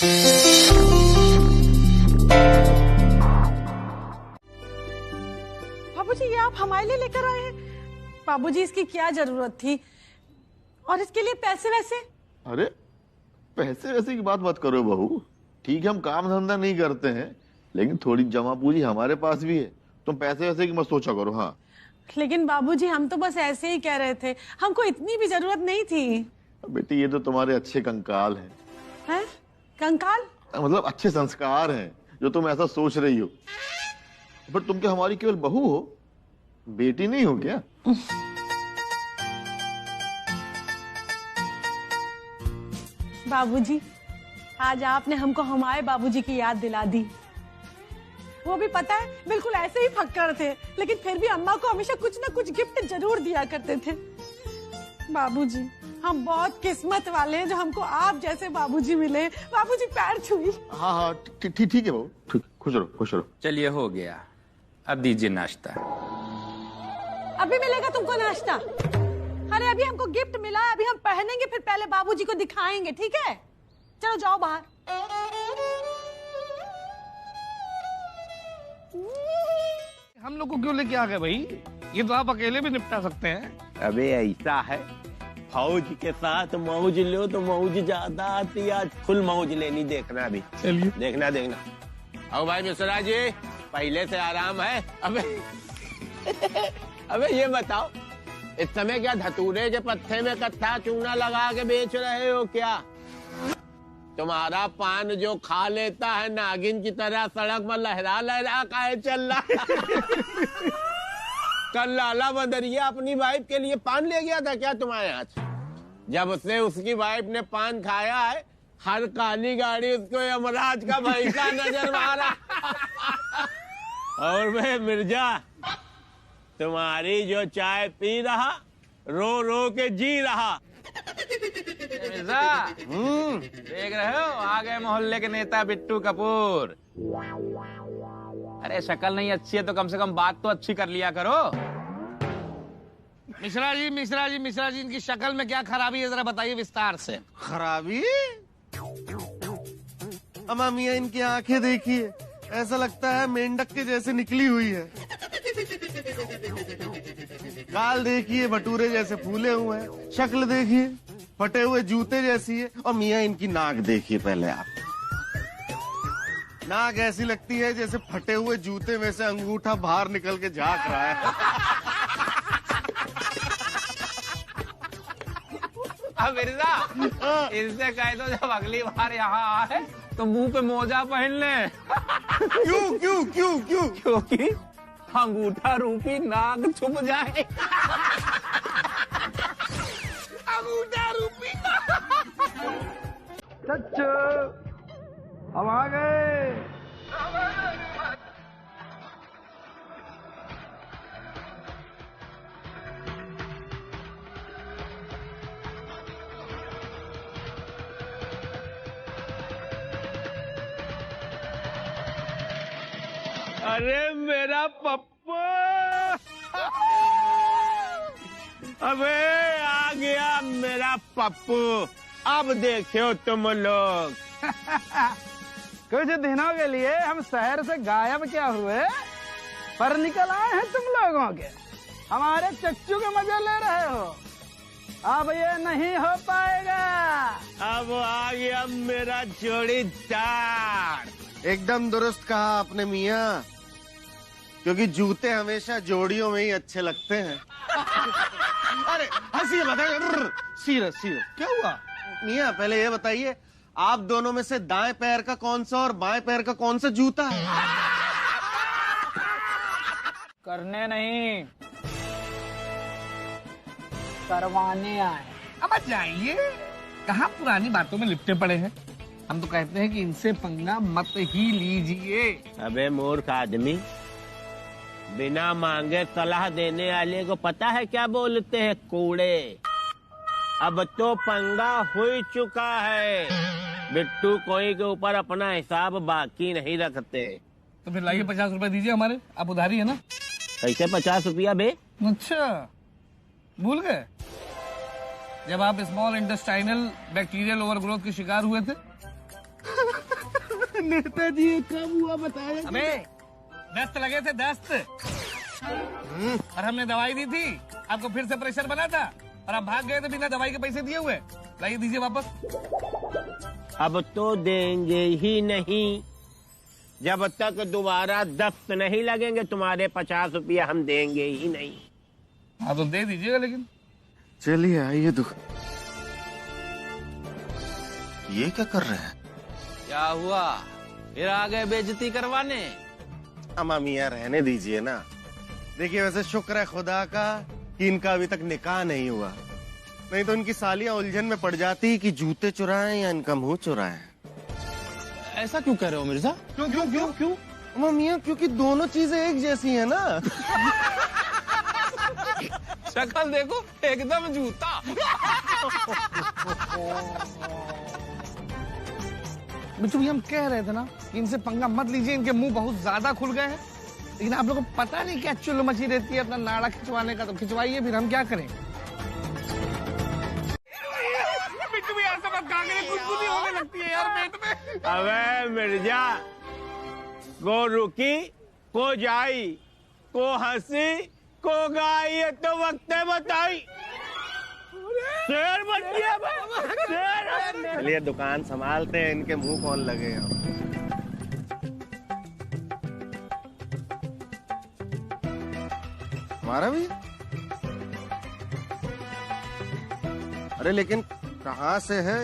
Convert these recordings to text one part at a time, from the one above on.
बाबूजी, ये आप हमारे लिए लेकर आए हैं? बाबूजी, इसकी क्या जरूरत थी? और इसके लिए पैसे वैसे? अरे पैसे वैसे की बात मत करो बहू। ठीक है, हम काम धंधा नहीं करते हैं, लेकिन थोड़ी जमा पूंजी हमारे पास भी है। तुम पैसे वैसे की मत सोचा करो। हाँ, लेकिन बाबूजी, हम तो बस ऐसे ही कह रहे थे, हमको इतनी भी जरूरत नहीं थी। बेटी, ये तो तुम्हारे अच्छे कंकाल हैं। हैं? कंकाल? मतलब अच्छे संस्कार हैं जो तुम ऐसा सोच रही हो। पर तुम क्या हमारी केवल बहू हो, बेटी नहीं हो क्या? बाबूजी, आज आपने हमको हमारे बाबूजी की याद दिला दी। वो भी पता है बिल्कुल ऐसे ही फक्कड़ थे, लेकिन फिर भी अम्मा को हमेशा कुछ ना कुछ गिफ्ट जरूर दिया करते थे। बाबूजी, हम बहुत किस्मत वाले हैं जो हमको आप जैसे बाबूजी मिले। बाबूजी, पैर छुई। हाँ हाँ, ठीक है बहू, ठीक। खुश रहो, खुश रहो। चलिए, हो गया। अब दीजिए नाश्ता। अभी मिलेगा तुमको नाश्ता? अरे अभी हमको गिफ्ट मिला, अभी हम पहनेंगे, फिर पहले बाबूजी को दिखाएंगे, ठीक है? चलो जाओ बाहर। हम लोग को क्यों लेके आ गए भाई? ये तो आप अकेले भी निपटा सकते हैं। अबे ऐसा है, फौज के साथ मौज लो तो मौज ज्यादा आती। आज फुल मौज लेनी, देखना अभी। चलिए। देखना। आओ भाई मिश्रा जी, पहले से आराम है। अबे ये बताओ, इस समय क्या धतूरे के पत्ते में कत्था चूना लगा के बेच रहे हो क्या? तुम्हारा पान जो खा लेता है नागिन की तरह सड़क में लहरा लहरा काहे चल रहा है? कल लाला बदरिया अपनी वाइफ के लिए पान ले गया था क्या तुम्हारे यहाँ? जब से उसकी वाइफ ने पान खाया है, हर काली गाड़ी उसको यमराज का भैंसा नजर मारा। और मैं मिर्जा, तुम्हारी जो चाय पी रहा, रो रो के जी रहा। मिर्जा, देख रहे हो, आ गए मोहल्ले के नेता बिट्टू कपूर। अरे शक्ल नहीं अच्छी है तो कम से कम बात तो अच्छी कर लिया करो। मिश्रा जी, इनकी शक्ल में क्या खराबी है, जरा बताइए विस्तार से। खराबी? अम्मा मियाँ, इनकी आंखें देखिए, ऐसा लगता है मेंढक के जैसे निकली हुई है। गाल देखिए, भटूरे जैसे फूले हुए हैं। शक्ल देखिए, फटे हुए जूते जैसी है। और मियाँ, इनकी नाक देखिए पहले आप। नाक ऐसी लगती है जैसे फटे हुए जूते में से अंगूठा बाहर निकल के झांक रहा है। अब मिर्जा, इनसे कह दो जब अगली बार यहाँ आए तो मुंह पे मोजा पहन ले। क्यों? क्योंकि अंगूठा रूपी नाक छुप जाए। अंगूठा रूपी चच्चो, हम आ गए। अरे मेरा पप्पू, अबे आ गया मेरा पप्पू। अब देखो तुम लोग। कुछ दिनों के लिए हम शहर से गायब क्या हुए, पर निकल आए हैं तुम लोगों के। हमारे चच्चू के मजे ले रहे हो, अब ये नहीं हो पाएगा। अब आ गया मेरा जोड़ीदार। एकदम दुरुस्त कहा आपने मियाँ, क्योंकि जूते हमेशा जोड़ियों में ही अच्छे लगते हैं। अरे हंसी बताइए, सीरियस क्या हुआ? मियाँ, पहले ये बताइए, आप दोनों में से दाएं पैर का कौन सा और बाएं पैर का कौन सा जूता है? करने नहीं, करवाने आए। अब जाइए, कहाँ पुरानी बातों में लिपटे पड़े हैं। हम तो कहते हैं कि इनसे पंगा मत ही लीजिए। अबे मूर्ख आदमी, बिना मांगे सलाह देने वाले को पता है क्या बोलते हैं? कूड़े। अब तो पंगा हो चुका है। बिट्टू कोई के ऊपर अपना हिसाब बाकी नहीं रखते। तो फिर लाइए 50 रुपए दीजिए हमारे, आप उधारी है ना। कैसे 50 रुपया बे? अच्छा, भूल गए जब आप स्मॉल इंटेस्टाइनल बैक्टीरियल ओवरग्रोथ के शिकार हुए थे? नेताजी कब हुआ बताया? अबे दस्त लगे थे, दस्त। और हमने दवाई दी थी, आपको फिर से प्रेशर बना था और आप भाग गए थे बिना दवाई के पैसे दिए हुए। लाइए दीजिए वापस। अब तो देंगे ही नहीं, जब तक दोबारा दस्त नहीं लगेंगे तुम्हारे 50 रुपया हम देंगे ही नहीं। हाँ तो दे दीजिएगा लेकिन। चलिए आइए ये क्या कर रहे हैं? क्या हुआ, फिर आ गए बेइज्जती करवाने? अम्मा मियाँ रहने दीजिए ना। देखिए वैसे शुक्र है खुदा का कि इनका अभी तक निकाह नहीं हुआ, नहीं तो इनकी सालियां उलझन में पड़ जाती कि जूते चुराएं या इनका मुंह चुराएं। ऐसा क्यों कह रहे हो मिर्जा? क्यों क्यों क्यों क्यों? अम्मा मियाँ क्योंकि दोनों चीजें एक जैसी है ना। शक्ल देखो एकदम जूता। बिट्टू भैया हम कह रहे थे ना कि इनसे पंगा मत लीजिए, इनके मुंह बहुत ज्यादा खुल गए हैं। लेकिन आप लोगों को पता नहीं क्या चुल मची रहती है अपना नाड़ा खिंचवाने का, तो खिंचवाइए, फिर हम क्या करें। बिट्टू भैया ऐसा मत कहा करें, गुदगुदी होने लगती है यार पेट में। अबे मिर्जा, को रुकी, को जाई, को हंसी, को गाई, तो वक्त बताई। शेर बन गया शेर। चलिए दुकान संभालते हैं, इनके मुंह कौन लगे। हमारा भी? अरे लेकिन कहाँ से है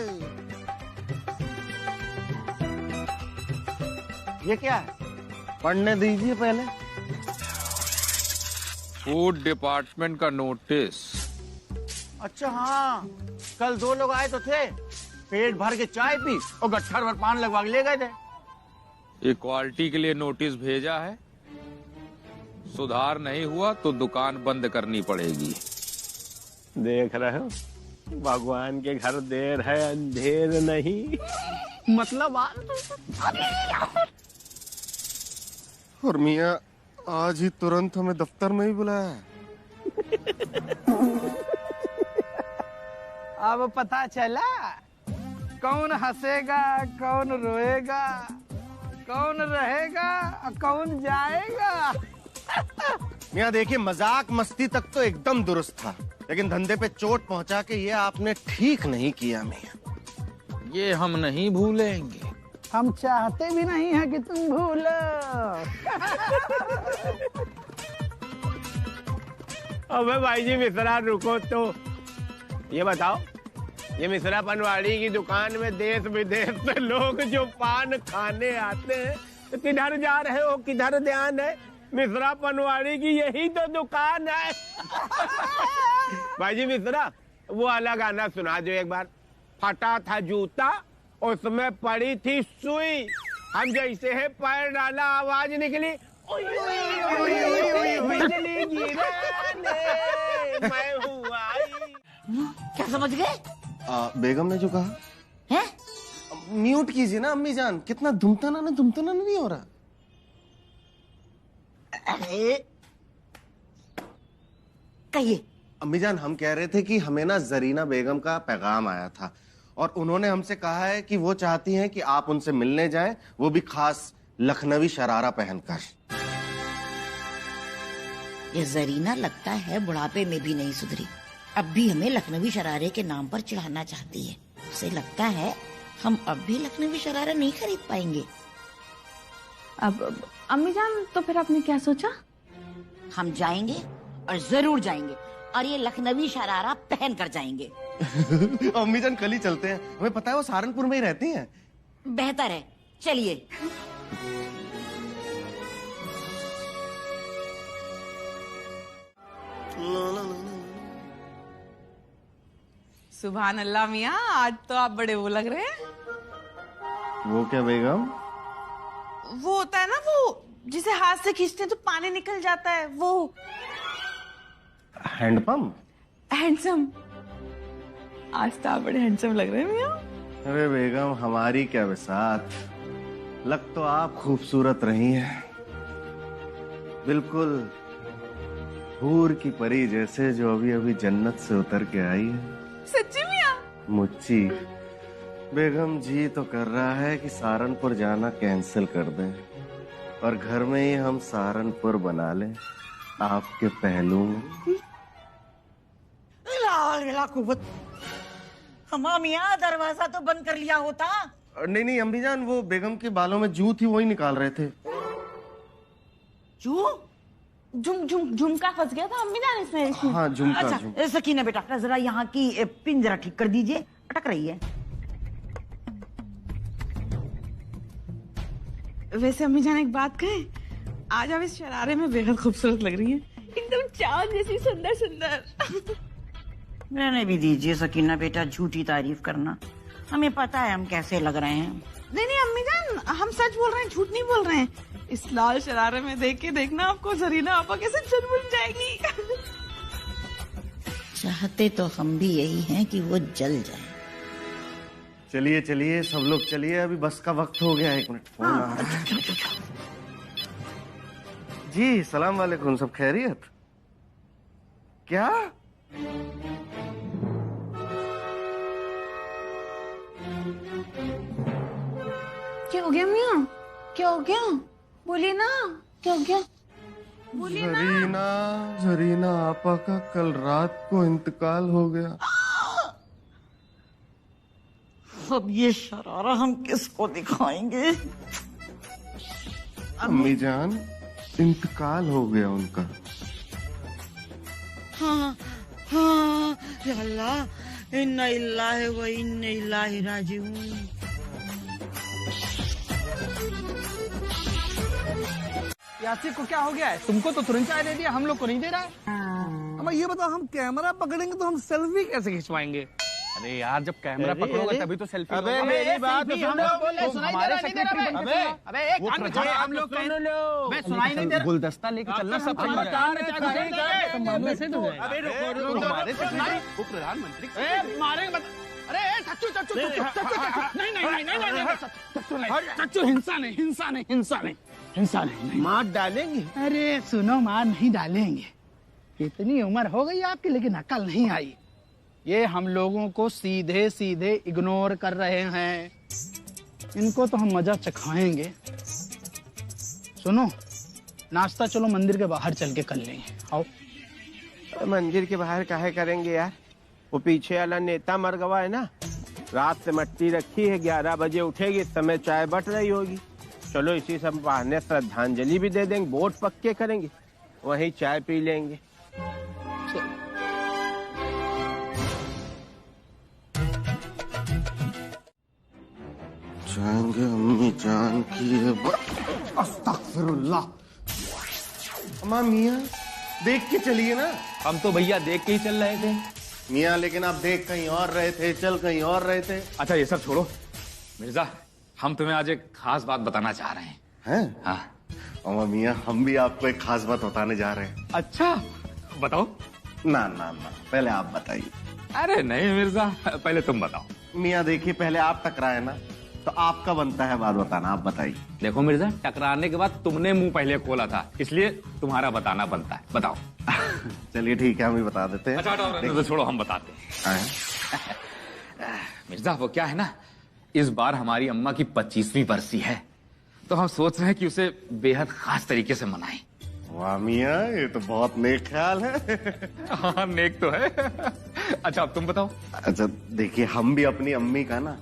ये? क्या है? पढ़ने दीजिए पहले। फूड डिपार्टमेंट का नोटिस। अच्छा हाँ, कल 2 लोग आए तो थे, पेट भर के चाय पी और गट्ठर भर पान लगवा के ले गए थे। इक्वालिटी के लिए नोटिस भेजा है, सुधार नहीं हुआ तो दुकान बंद करनी पड़ेगी। देख रहे हो, भगवान के घर देर है अंधेर नहीं। मतलब और मियाँ आज ही तुरंत हमें दफ्तर में ही बुलाया है। अब पता चला कौन हंसेगा, कौन रोएगा, कौन रहेगा और कौन जाएगा। मियाँ देखिए, मजाक मस्ती तक तो एकदम दुरुस्त था, लेकिन धंधे पे चोट पहुंचा के ये आपने ठीक नहीं किया मियाँ। ये हम नहीं भूलेंगे। हम चाहते भी नहीं है कि तुम भूलो। अबे भाई जी मिश्रा रुको तो, ये बताओ, ये मिश्रा पनवाड़ी की दुकान में देश विदेश से लोग जो पान खाने आते हैं, तो किधर जा रहे हो, किधर ध्यान है? मिश्रा पनवाड़ी की यही तो दुकान है। भाई जी मिश्रा, वो वाला गाना सुना दो एक बार। फटा था जूता, उसमें पड़ी थी सुई, हम जैसे है पैर डाला आवाज निकली, बिजली गिराने मैं हूँ आई। क्या समझ गए? बेगम ने जो कहा हैं? म्यूट कीजिए ना अम्मी जान, कितना धुमतना नहीं हो रहा। अरे कहिए। अम्मी जान, हम कह रहे थे कि हमें ना जरीना बेगम का पैगाम आया था और उन्होंने हमसे कहा है कि वो चाहती हैं कि आप उनसे मिलने जाएं, वो भी खास लखनवी शरारा पहनकर। ये जरीना लगता है बुढ़ापे में भी नहीं सुधरी, अब भी हमें लखनवी शरारे के नाम पर चिढ़ाना चाहती है। उसे लगता है हम अब भी लखनवी शरारा नहीं खरीद पाएंगे। अब अम्मी जान, तो फिर आपने क्या सोचा? हम जाएंगे और जरूर जाएंगे और ये लखनवी शरारा पहन कर जाएंगे। अम्मी जान कल ही चलते हैं, हमें पता है वो सहारनपुर में ही रहती हैं। बेहतर है, चलिए। सुभान अल्लाह मियाँ, आज तो आप बड़े वो लग रहे हैं। वो क्या बेगम? वो होता है ना, वो जिसे हाथ से खींचते हैं तो पानी निकल जाता है, वो हैंडपंप। हैंडसम। आज तो आप बड़े हैंडसम लग रहे हैं मियाँ। अरे बेगम, हमारी क्या बिसात, लग तो आप खूबसूरत रही हैं, बिल्कुल हूर की परी जैसे, जो अभी अभी जन्नत से उतर के आई है। सच्ची मियाँ? मुच्ची, बेगम जी तो कर रहा है कि सहारनपुर जाना कैंसिल कर दें और घर में ही हम सहारनपुर बना लें आपके पहलू में। मियाँ दरवाजा तो बंद कर लिया होता। नहीं अम्मी जान, वो बेगम के बालों में जू थी, वही निकाल रहे थे। झुमका फंस गया था अम्मी जान इसमें। हाँ झुमका। अच्छा सकीना बेटा जरा यहाँ की पिन जरा ठीक कर दीजिए, अटक रही है। वैसे अम्मी जान एक बात कहें, आज आप इस शरारे में बेहद खूबसूरत लग रही हैं, एकदम चांद जैसी सुंदर सुंदर। रहने भी दीजिए सकीना बेटा झूठी तारीफ करना, हमें पता है हम कैसे लग रहे हैं। नहीं अम्मी जान, हम सच बोल रहे हैं, झूठ नहीं बोल रहे हैं। इस लाल शरारे में देख के देखना आपको जरीना आपा कैसे चुनमुन जाएगी। चाहते तो हम भी यही हैं कि वो जल जाए। चलिए चलिए सब लोग चलिए, अभी बस का वक्त हो गया। 1 मिनट फोन आ रहा है। जी सलाम वालेकुम, सब खैरियत? क्या क्या हो गया मियाँ? क्या हो गया? बोलिए ना, क्या हो गया? बोलिए ना। जरीना आपा का कल रात को इंतकाल हो गया। अब ये शरारा हम किसको दिखाएंगे? अम्मी जान इंतकाल हो गया उनका। हाँ हाँ या अल्लाह, इन्ना इल्लाहि व इन्ना इलैहि राजिऊन। यासी को क्या हो गया है? तुमको तो तुरंत चाय दे दिया, हम लोग को नहीं दे रहा है। अब ये बताओ, हम कैमरा पकड़ेंगे तो हम सेल्फी कैसे खिंचवाएंगे? अरे यार, जब कैमरा पकड़ोगे तभी तो सेल्फी। अबे मेरी बात तो सुन लो। हमारे सेक्रेटरी अबे एक काम करो, हम लोग मैं सुनाई नहीं दे रहा। गुलदस्ता लेके चलना सब अबे रुको, हमारे सेक्रेटरी वो प्रधानमंत्री मारेंगे। अरे चच्चू नहीं, चच्चू हिंसा नहीं मार डालेंगे। अरे सुनो, मार नहीं डालेंगे। इतनी उम्र हो गई आपकी लेकिन अकल नहीं आई। ये हम लोगों को सीधे सीधे इग्नोर कर रहे हैं। इनको तो हम मजा चखाएंगे। सुनो, नाश्ता चलो मंदिर के बाहर चल के कर लेंगे। आओ। मंदिर के बाहर काहे करेंगे यार? वो पीछे वाला नेता मर गवा है ना, रात से मट्टी रखी है, 11 बजे उठेगी, इस समय चाय बट रही होगी। चलो इसी सब बहाने श्रद्धांजलि भी दे देंगे, वोट पक्के करेंगे, वहीं चाय पी लेंगे। जाएंगे अम्मी जान की। अस्तगफिरुल्लाह। अम्मा मियाँ देख के चलिए ना। हम तो भैया देख के ही चल रहे थे। मियाँ लेकिन आप देख कहीं और रहे थे, चल कहीं और रहे थे। अच्छा ये सब छोड़ो मिर्जा, हम तुम्हें आज एक खास बात बताना चाह रहे हैं। हैं? हाँ। अम्मा मियाँ हम भी आपको एक खास बात बताने जा रहे हैं। अच्छा बताओ। ना ना ना, पहले आप बताइए। अरे नहीं मिर्जा, पहले तुम बताओ। मियाँ देखिए, पहले आप टकराए ना, तो आपका बनता है बात बताना। आप बताइए। देखो मिर्जा, टकराने के बाद तुमने मुंह पहले खोला था, इसलिए तुम्हारा बताना बनता है। बताओ। चलिए ठीक है, हम ही बता देते हैं। अच्छा तो छोड़ो, हम बताते हैं। मिर्जा वो क्या है ना, इस बार हमारी अम्मा की 25वीं बरसी है, तो हम सोच रहे हैं कि उसे बेहद खास तरीके से मनाएं। वाह मियाँ, ये तो बहुत नेक ख्याल है। हाँ नेक तो है। अच्छा अब तुम बताओ। अच्छा देखिए, हम भी अपनी अम्मी का ना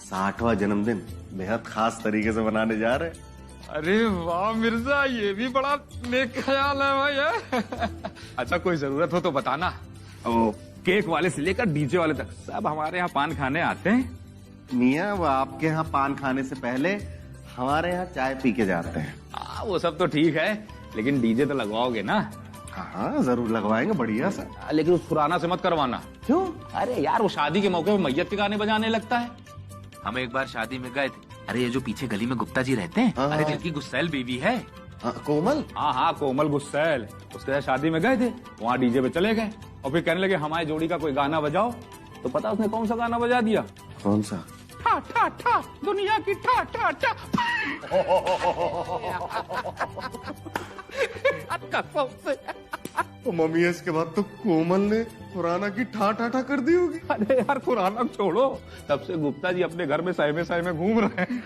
60वां जन्मदिन बेहद खास तरीके से मनाने जा रहे हैं। अरे वाह मिर्जा, ये भी बड़ा नेक ख्याल है भाई। अच्छा कोई जरूरत हो तो बताना। ओ, केक वाले से लेकर डीजे वाले तक सब हमारे यहाँ पान खाने आते हैं। मियाँ वो आपके यहाँ पान खाने से पहले हमारे यहाँ चाय पी के जाते हैं। वो सब तो ठीक है, लेकिन डीजे तो लगवाओगे ना? हाँ जरूर लगवाएंगे, बढ़िया सा। लेकिन उस पुराना से मत करवाना। क्यों? अरे यार वो शादी के मौके पर मैयत के गाने बजाने लगता है। हम एक बार शादी में गए थे। अरे ये जो पीछे गली में गुप्ता जी रहते हैं, अरे जिनकी गुस्सैल बीवी है। कोमल। हाँ कोमल गुस्सैल, उसके साथ शादी में गए थे, वहाँ डीजे पे चले गए और फिर कहने लगे हमारी जोड़ी का कोई गाना बजाओ। तो पता उसने कौन सा गाना बजा दिया? कौन सा? ठा ठा ठा दुनिया की ठा ठा ठा। कसम से तो मम्मी इसके बाद तो कोमल ने खुराना की ठाठा कर दी होगी। अरे यार खुराना छोड़ो, तब से गुप्ता जी अपने घर में सहमे घूम रहे हैं।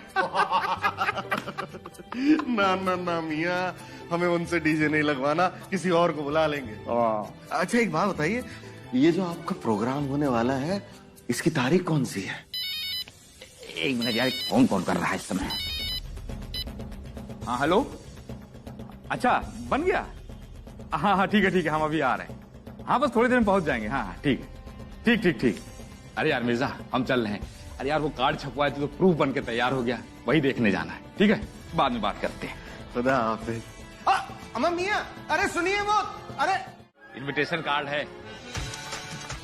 ना ना ना मियाँ, हमें उनसे डीजे नहीं लगवाना, किसी और को बुला लेंगे। अच्छा एक बात बताइए, ये जो आपका प्रोग्राम होने वाला है, इसकी तारीख कौन सी है? एक मिनट यार, कौन कर रहा है इस समय? हाँ हेलो, अच्छा बन गया? हाँ ठीक है, हम अभी आ रहे हैं। हाँ बस थोड़ी देर में पहुंच जाएंगे। हाँ ठीक है, ठीक। अरे यार मिर्जा, हम चल रहे हैं। अरे यार वो कार्ड छपवाए थे तो प्रूफ बन के तैयार हो गया, वही देखने जाना है। ठीक है, बाद में बात करते हैं। खुदा हाफिज। अम्मा मियाँ, अरे सुनिए वो, अरे इनविटेशन कार्ड है,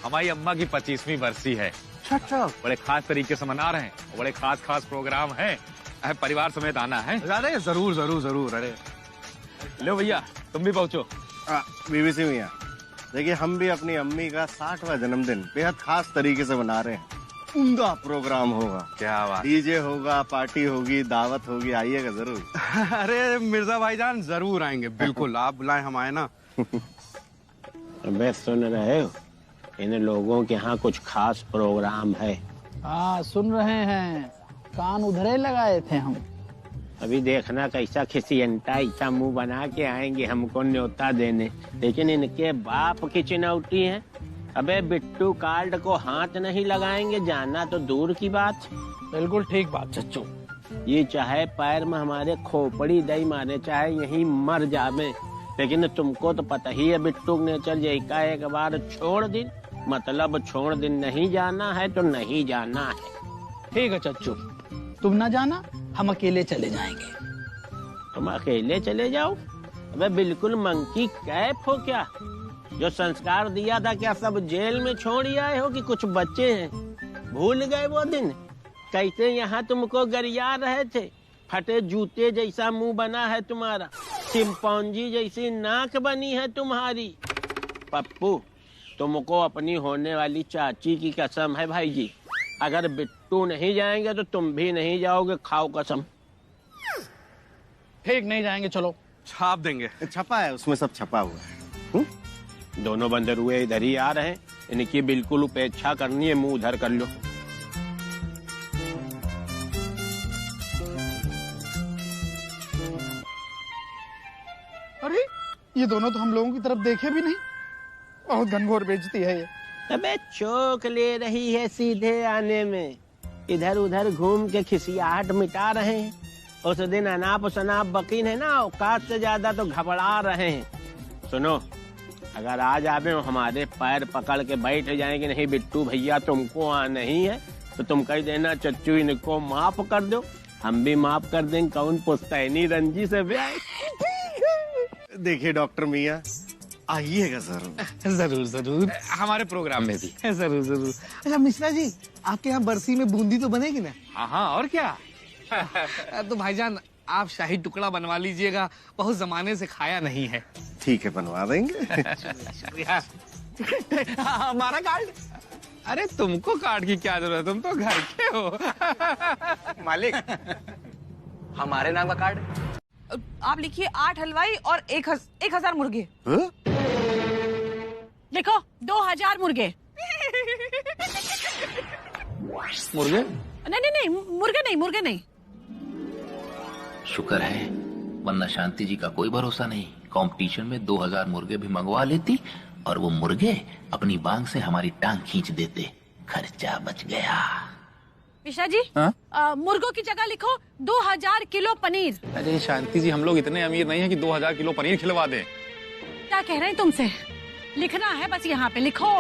हमारी अम्मा की 25वीं बरसी है। अच्छा, बड़े खास तरीके से मना रहे हैं, बड़े खास प्रोग्राम है, परिवार समेत आना है। अरे जरूर। अरे लो भैया, तुम भी पहुंचो। बीबी सी मियाँ, देखिए हम भी अपनी अम्मी का 60वां जन्मदिन बेहद खास तरीके से मना रहे हैं। उम्दा प्रोग्राम होगा। क्या बात? डीजे होगा, पार्टी होगी, दावत होगी, आइएगा जरूर। अरे मिर्जा भाईजान जरूर आएंगे, बिल्कुल आप बुलाएं, हम आए ना। अबे सुन रहे हो, इन लोगों के यहाँ कुछ खास प्रोग्राम है। हाँ सुन रहे हैं, कान उधरे लगाए थे हम। अभी देखना कैसा खिसियंता ऐसा मुंह बना के आएंगे हमको न्योता देने, लेकिन इनके बाप की चिनौती है। अबे बिट्टू कार्ड को हाथ नहीं लगाएंगे, जाना तो दूर की बात। बिल्कुल ठीक बात चच्चू। ये चाहे पैर में हमारे खोपड़ी दई मारे, चाहे यहीं मर जावे, लेकिन तुमको तो पता ही है बिट्टू ने चल का एक बार छोड़ दिन, मतलब छोड़ दिन, नहीं जाना है तो नहीं जाना है। ठीक है चच्चू, तुम ना जाना, हम अकेले चले जाएंगे। तुम अकेले चले जाओ? अबे बिल्कुल मंकी कैफ हो क्या? जो संस्कार दिया था क्या सब जेल में छोड़ आए हो कि कुछ बच्चे हैं? भूल गए वो दिन कैसे यहाँ तुमको गरिया रहे थे? फटे जूते जैसा मुंह बना है तुम्हारा, चिंपौंजी जैसी नाक बनी है तुम्हारी। पप्पू, तुमको अपनी होने वाली चाची की कसम है भाई जी, अगर बिट्टू नहीं जाएंगे तो तुम भी नहीं जाओगे, खाओ कसम। ठीक, नहीं जाएंगे, चलो छाप देंगे। छपा है उसमें, सब छपा हुआ है। दोनों बंदर हुए इधर ही आ रहे हैं, इनकी बिल्कुल उपेक्षा करनी है, मुंह उधर कर लो। अरे ये दोनों तो हम लोगों की तरफ देखे भी नहीं, बहुत घनघोर बेइज्जती है ये। अबे चौक ले रही है सीधे आने में, इधर उधर घूम के खिसियाहट मिटा रहे हैं। उस दिन अनाप शनाप बकीन है ना, औकात से ज्यादा तो घबरा रहे हैं। सुनो, अगर आज आवे हमारे पैर पकड़ के बैठ जाएंगे, नहीं बिट्टू भैया तुमको आना ही है, तो तुम कह देना चच्चू इनको माफ कर दो, हम भी माफ कर देंगे। कौन पुश्तैनी रंजी से ब्याह। देखिए डॉक्टर मियाँ, आइएगा जरूर। जरूर हमारे प्रोग्राम में भी जरूर। अच्छा मिश्रा जी, आपके यहाँ बरसी में बूंदी तो बनेगी ना? हाँ, और क्या। तो भाईजान आप शाही टुकड़ा बनवा लीजिएगा, बहुत जमाने से खाया नहीं है। ठीक है, बनवा देंगे। हमारा कार्ड? अरे तुमको कार्ड की क्या जरूरत, तुम तो घर के हो। मालिक, हमारे नाम का कार्ड। आप लिखिए 8 हलवाई और 1000 मुर्गे। देखो 2000 मुर्गे। मुर्गे? नहीं, मुर्गे नहीं। शुक्र है, वरना शांति जी का कोई भरोसा नहीं, कंपटीशन में 2000 मुर्गे भी मंगवा लेती और वो मुर्गे अपनी बांग से हमारी टांग खींच देते, खर्चा बच गया। मिश्रा जी, मुर्गों की जगह लिखो 2000 किलो पनीर। अरे शांति जी, हम लोग इतने अमीर नहीं है कि 2000 किलो पनीर खिलवा दें। क्या कह रहे हैं तुमसे? लिखना है बस, यहाँ पे लिखो।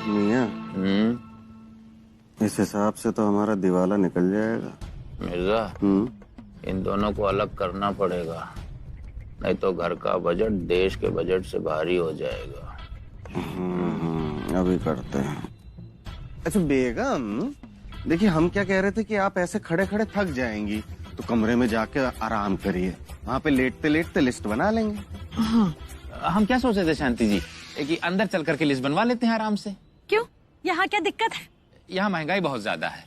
मियाँ, इस हिसाब से तो हमारा दिवाला निकल जाएगा। मिर्जा, इन दोनों को अलग करना पड़ेगा, नहीं तो घर का बजट देश के बजट से भारी हो जाएगा। अभी करते हैं। अच्छा बेगम, देखिए हम क्या कह रहे थे कि आप ऐसे खड़े खड़े थक जाएंगी तो कमरे में जाके आराम करिए, वहाँ पे लेटते लेटते लिस्ट बना लेंगे। हाँ, हम क्या सोच रहे थे शांति जी कि अंदर चल करके लिस्ट बनवा लेते हैं आराम से। क्यों, यहाँ क्या दिक्कत है? यहाँ महंगाई बहुत ज्यादा है।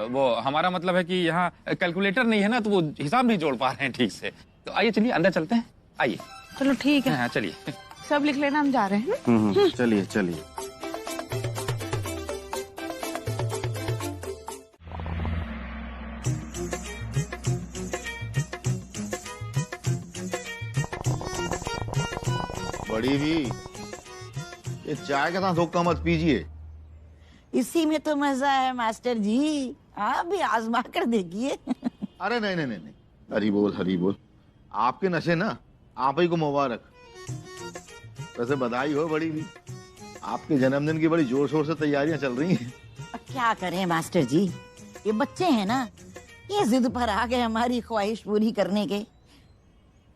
वो हमारा मतलब है कि यहाँ कैलकुलेटर नहीं है ना, तो वो हिसाब नहीं जोड़ पा रहे हैं ठीक से। तो आइए चलिए अंदर चलते हैं, आइए। चलो ठीक है। हाँ चलिए। सब लिख लेना, हम जा रहे हैं। चलिए चलिए। बड़ी भी, ये चाय के साथ धोखा मत पीजिए। इसी में तो मजा है मास्टर जी, आप भी आजमा कर देखिए। अरे नहीं नहीं नहीं नहीं, हरी बोल हरी बोल। आपके नशे ना आप ही को मुबारक। वैसे बधाई हो बड़ी भी, आपके जन्मदिन की बड़ी जोर शोर से तैयारियां चल रही हैं। अब क्या करें मास्टर जी, ये बच्चे हैं ना, ये जिद पर आ गए हमारी ख्वाहिश पूरी करने के।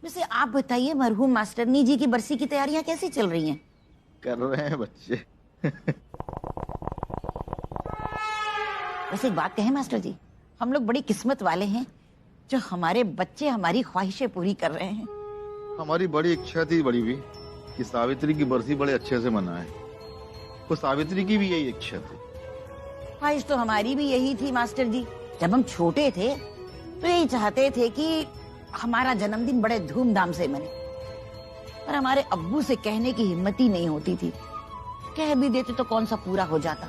वैसे आप बताइए, मरहूम मास्टरनी जी की बरसी की तैयारियां कैसी चल रही हैं? कर रहे हैं बच्चे। वैसे एक बात कहें मास्टर जी, हम लोग बड़ी किस्मत वाले हैं जो हमारे बच्चे हमारी ख्वाहिशें पूरी कर रहे हैं। हमारी बड़ी इच्छा थी बड़ी भी कि सावित्री की बरसी बड़े अच्छे से मनाए। तो सावित्री की भी यही इच्छा थी। ख्वाहिश तो हमारी भी यही थी मास्टर जी। जब हम छोटे थे तो यही चाहते थे कि हमारा जन्मदिन बड़े धूमधाम से मने, पर हमारे अब्बू से कहने की हिम्मत ही नहीं होती थी। कह भी देते तो कौन सा पूरा हो जाता।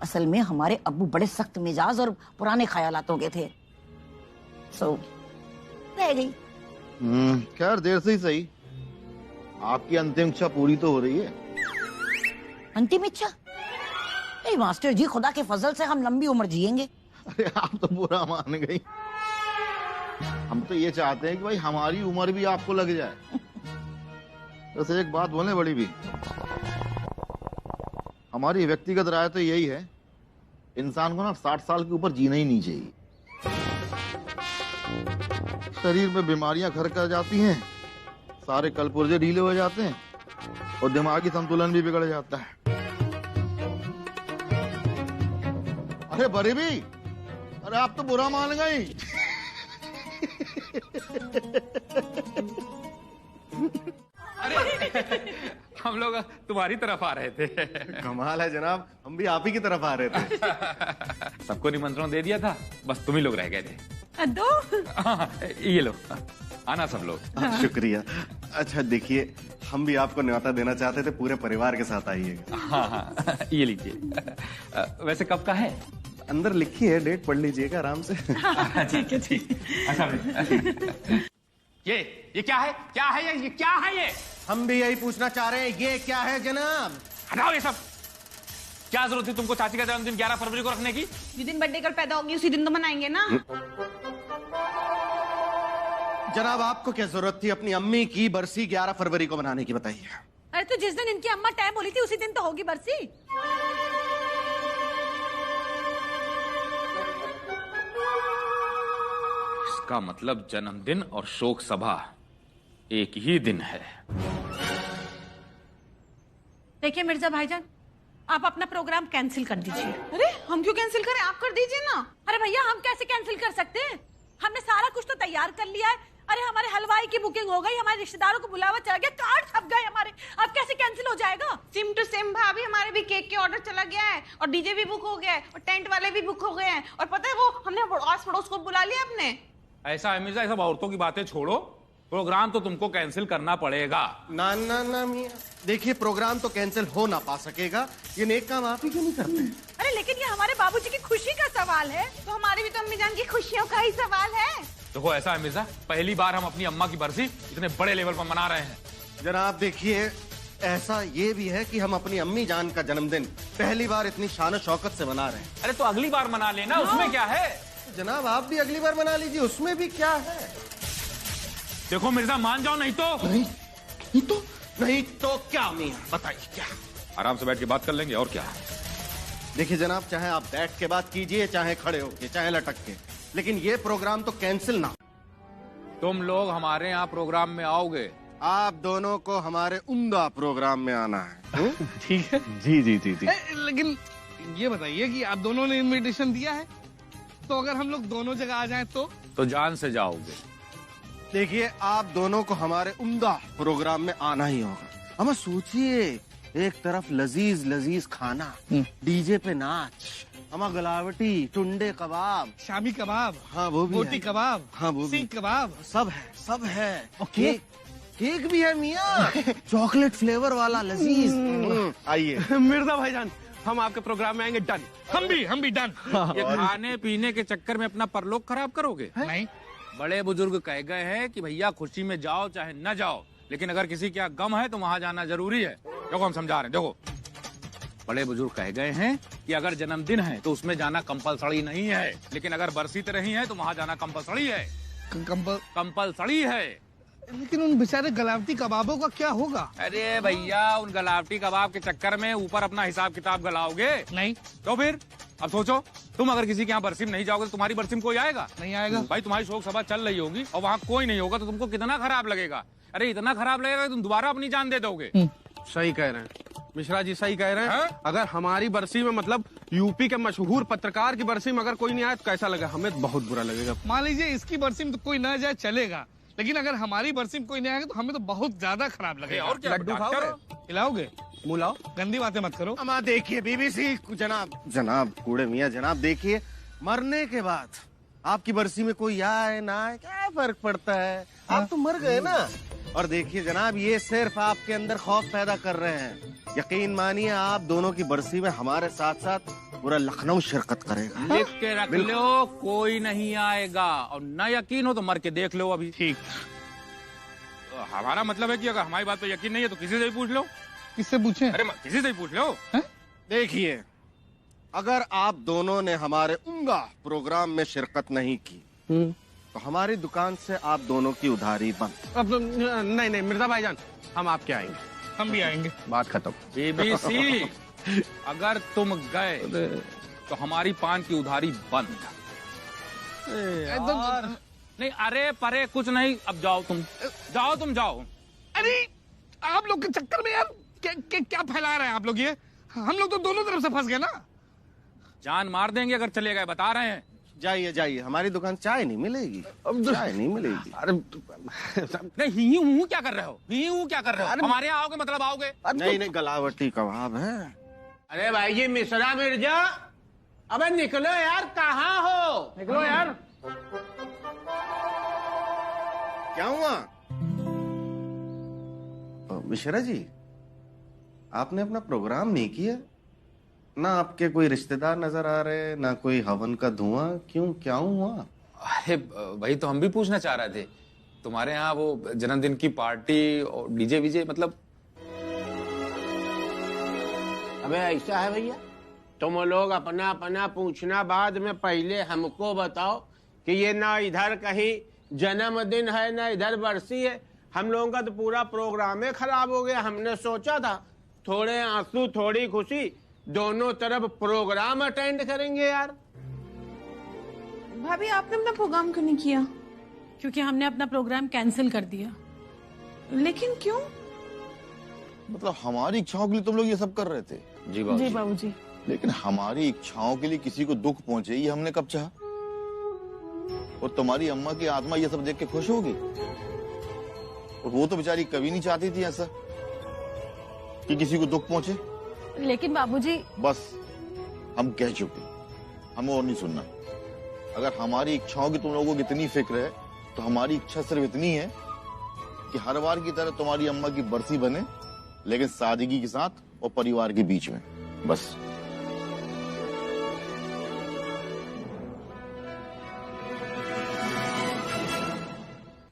असल में हमारे अब्बू बड़े सख्त मिजाज और पुराने ख्यालातों के थे। सो रह गई। खैर देर से ही सही, आपकी अंतिम इच्छा पूरी तो हो रही है। अंतिम इच्छा? ए मास्टर जी, खुदा के फजल से हम लंबी उम्र जिएंगे। अरे आप तो बुरा मान गई। हम तो ये चाहते हैं कि भाई हमारी उम्र भी आपको लग जाए। वैसे एक बात बोले बड़ी भी, हमारी व्यक्तिगत राय तो यही है, इंसान को ना 60 साल के ऊपर जीना ही नहीं चाहिए। शरीर में बीमारियां घर कर जाती हैं, सारे कल पुर्जे ढीले हो जाते हैं और दिमागी संतुलन भी बिगड़ जाता है। अरे बड़ी भी, अरे आप तो बुरा मान गई। हम लोग तुम्हारी तरफ आ रहे थे। कमाल है जनाब, हम भी आप ही की तरफ आ रहे थे। सबको निमंत्रण दे दिया था, बस तुम ही लोग रह गए थे। दो ये लो, आना सब लोग। शुक्रिया। अच्छा देखिए, हम भी आपको न्योता देना चाहते थे, पूरे परिवार के साथ आइएगा। हाँ, ये लीजिए। वैसे कब का है? अंदर लिखी है, डेट पढ़ लीजिएगा आराम से। ठीक है ठीक। अच्छा ये क्या है? क्या है ये क्या है ये? हम भी यही पूछना चाह रहे हैं, ये क्या है जनाब? हटाओ ये सब। क्या जरूरत थी तुमको चाची का जन्मदिन 11 फरवरी को रखने की? जिस दिन बर्थडे गर्ल पैदा होगी उसी दिन तो मनाएंगे ना। जनाब आपको क्या जरूरत थी अपनी अम्मी की बरसी 11 फरवरी को मनाने की, बताइए। अरे तो जिस दिन इनकी अम्मा टाइम बोली थी उसी दिन तो होगी बरसी। इसका मतलब जन्मदिन और शोक सभा एक ही दिन है। देखिए मिर्जा भाईजान, आप अपना प्रोग्राम कैंसिल कर दीजिए। अरे हम क्यों कैंसिल करें, आप कर दीजिए ना। अरे भैया, हम कैसे कैंसिल कर सकते हैं? हमने सारा कुछ तो तैयार कर लिया है। अरे हमारे हलवाई की बुकिंग हो गई, हमारे रिश्तेदारों को बुलावा चला गया, कार्ड छप गए हमारे। अब कैसे कैंसिल हो जाएगा? सिम टू सिम भाभी, हमारे भी केक के ऑर्डर चला गया है और डीजे भी बुक हो गया है और टेंट वाले भी बुक हो गए हैं। और पता है वो हमने आस पड़ोस को बुला लिया अपने। ऐसा है मिर्जा, सब औरतों की बातें छोड़ो, प्रोग्राम तो तुमको कैंसिल करना पड़ेगा। ना ना ना मियां, देखिए प्रोग्राम तो कैंसिल हो ना पा सकेगा, ये नेक काम आप ही क्यों नहीं करते? अरे लेकिन ये हमारे बाबूजी की खुशी का सवाल है। तो हमारी भी तो अम्मी जान की खुशियों का ही सवाल है। देखो ऐसा है मिर्जा, पहली बार हम अपनी अम्मा की बरसी इतने बड़े लेवल पर मना रहे हैं। जनाब देखिए, ऐसा ये भी है कि हम अपनी अम्मी जान का जन्मदिन पहली बार इतनी शान शौकत से मना रहे हैं। अरे तो अगली बार मना लेना, उसमें क्या है? जनाब आप भी अगली बार मना लीजिए, उसमें भी क्या है? देखो मिर्जा, मान जाओ, नहीं तो नहीं तो क्या मियां, बताइए क्या? आराम से बैठ के बात कर लेंगे, और क्या। देखिए जनाब, चाहे आप बैठ के बात कीजिए, चाहे खड़े होके, चाहे लटक के, लेकिन ये प्रोग्राम तो कैंसिल ना। तुम लोग हमारे यहाँ प्रोग्राम में आओगे? आप दोनों को हमारे उम्दा प्रोग्राम में आना है। ठीक है। जी जी जी जी। लेकिन ये बताइए कि आप दोनों ने इनविटेशन दिया है, तो अगर हम लोग दोनों जगह आ जाएं तो जान से जाओगे। देखिए आप दोनों को हमारे उम्दा प्रोग्राम में आना ही होगा। अब सोचिए, एक तरफ लजीज लजीज खाना, डीजे पे नाच, हमारा गलावटी, टुंडे कबाब, शामी कबाब, हाँ वो भी मोती है। कबाब, हाँ वो भी सीख कबाब, सब है, सब है। केक, केक भी है मियाँ, चॉकलेट फ्लेवर वाला लजीज। आइए मिर्जा भाईजान, हम आपके प्रोग्राम में आएंगे, डन। हम भी डन। ये खाने पीने के चक्कर में अपना परलोक खराब करोगे? नहीं, बड़े बुजुर्ग कह गए हैं कि भैया खुशी में जाओ चाहे न जाओ, लेकिन अगर किसी का गम है तो वहाँ जाना जरूरी है। देखो हम समझा रहे हैं, देखो बड़े बुजुर्ग कह गए हैं कि अगर जन्मदिन है तो उसमें जाना कंपलसरी नहीं है, लेकिन अगर बरसीत रही है तो वहाँ जाना कंपलसरी है। कंपलसरी है। लेकिन उन बेचारे गलावटी कबाबों का क्या होगा? अरे भैया, उन गलावटी कबाब के चक्कर में ऊपर अपना हिसाब किताब गलाओगे? नहीं। तो फिर अब सोचो, तुम अगर किसी के यहाँ बरसीम नहीं जाओगे तो तुम्हारी बरसीम कोई आएगा? नहीं आएगा। भाई तुम्हारी शोक सभा चल रही होगी और वहाँ कोई नहीं होगा तो तुमको कितना खराब लगेगा। अरे इतना खराब लगेगा कि तुम दोबारा अपनी जान दे दोगे। सही कह रहे हैं मिश्रा जी, सही कह रहे हैं। अगर हमारी बरसी में मतलब यूपी के मशहूर पत्रकार की बरसी में अगर कोई नहीं आया तो कैसा लगा? हमें बहुत बुरा लगेगा। मान लीजिए इसकी बरसी में तो कोई ना जाए चलेगा, लेकिन अगर हमारी बरसी में कोई नहीं आएगा तो हमें तो बहुत ज्यादा खराब लगेगा। और क्या लड्डू खाओगे? खिलाओगे? मुलाओ। गंदी बातें मत करो। अमा देखिए बीबीसी जनाब कूड़े मियाँ जनाब, देखिए मरने के बाद आपकी बरसी में कोई आए ना आए क्या फर्क पड़ता है, आप तो मर गए ना। और देखिए जनाब, ये सिर्फ आपके अंदर खौफ पैदा कर रहे हैं। यकीन मानिए आप दोनों की बरसी में हमारे साथ साथ पूरा लखनऊ शिरकत करेगा। लिख के रख लो, कोई नहीं आएगा, और न यकीन हो तो मर के देख लो अभी। ठीक। हमारा मतलब है कि अगर हमारी बात पे यकीन नहीं है तो किसी से ही पूछ लो। किससे पूछे? अरे किसी से ही पूछ लो। देखिए, अगर आप दोनों ने हमारे उम्दा प्रोग्राम में शिरकत नहीं की तो हमारी दुकान से आप दोनों की उधारी बंद। अब नहीं मिर्जा भाईजान, हम आपके आएंगे। हम भी आएंगे। बात खत्म। बीबीसी, अगर तुम गए तो हमारी पान की उधारी बंद। नहीं अरे परे कुछ नहीं, अब जाओ तुम जाओ। अरे आप लोग के चक्कर में यार क्या फैला रहे हैं आप लोग? ये हम लोग तो दोनों तरफ से फंस गए ना। जान मार देंगे अगर चले गए, बता रहे हैं। जाइए, हमारी दुकान चाय नहीं मिलेगी, चाय नहीं मिलेगी। अरे नहीं, ही हूँ क्या कर रहे हो? हमारे यहाँ आओगे मतलब आओगे? नहीं, गलावटी कबाब है। अरे भाई जी मिश्रा मिर्जा, अबे निकलो यार, कहाँ हो? निकलो यार। क्या हुआ मिश्रा जी, आपने अपना प्रोग्राम नहीं किया ना? आपके कोई रिश्तेदार नजर आ रहे, ना कोई हवन का धुआं, क्यों, क्या हुआ? अरे भाई, तो हम भी पूछना चाह रहे थे, तुम्हारे यहाँ वो जन्मदिन की पार्टी और डीजे वीजे मतलब। अबे ऐसा है भैया, तुम लोग अपना पूछना बाद में, पहले हमको बताओ कि ये ना इधर कहीं जन्मदिन है ना इधर बरसी है। हम लोगों का तो पूरा प्रोग्राम ही खराब हो गया। हमने सोचा था थोड़े आंसू थोड़ी खुशी, दोनों तरफ प्रोग्राम अटेंड करेंगे यार। भाभी आपने अपना प्रोग्राम क्यों नहीं किया? क्योंकि हमने अपना प्रोग्राम कैंसिल कर दिया। लेकिन क्यों? मतलब हमारी इच्छाओं के लिए तुम लोग ये सब कर रहे थे? जी बाबूजी। लेकिन हमारी इच्छाओं के लिए किसी को दुख पहुंचे ये हमने कब चाहा? और तुम्हारी अम्मा की आत्मा ये सब देख के खुश होगी? और वो तो बेचारी कभी नहीं चाहती थी ऐसा कि किसी को दुख पहुंचे। लेकिन बाबूजी, बस हम कह चुके, हमें और नहीं सुनना। अगर हमारी इच्छाओं की तुम लोगों को इतनी फिक्र है तो हमारी इच्छा सिर्फ इतनी है कि हर बार की तरह तुम्हारी अम्मा की बरसी बने, लेकिन सादगी के साथ और परिवार के बीच में, बस।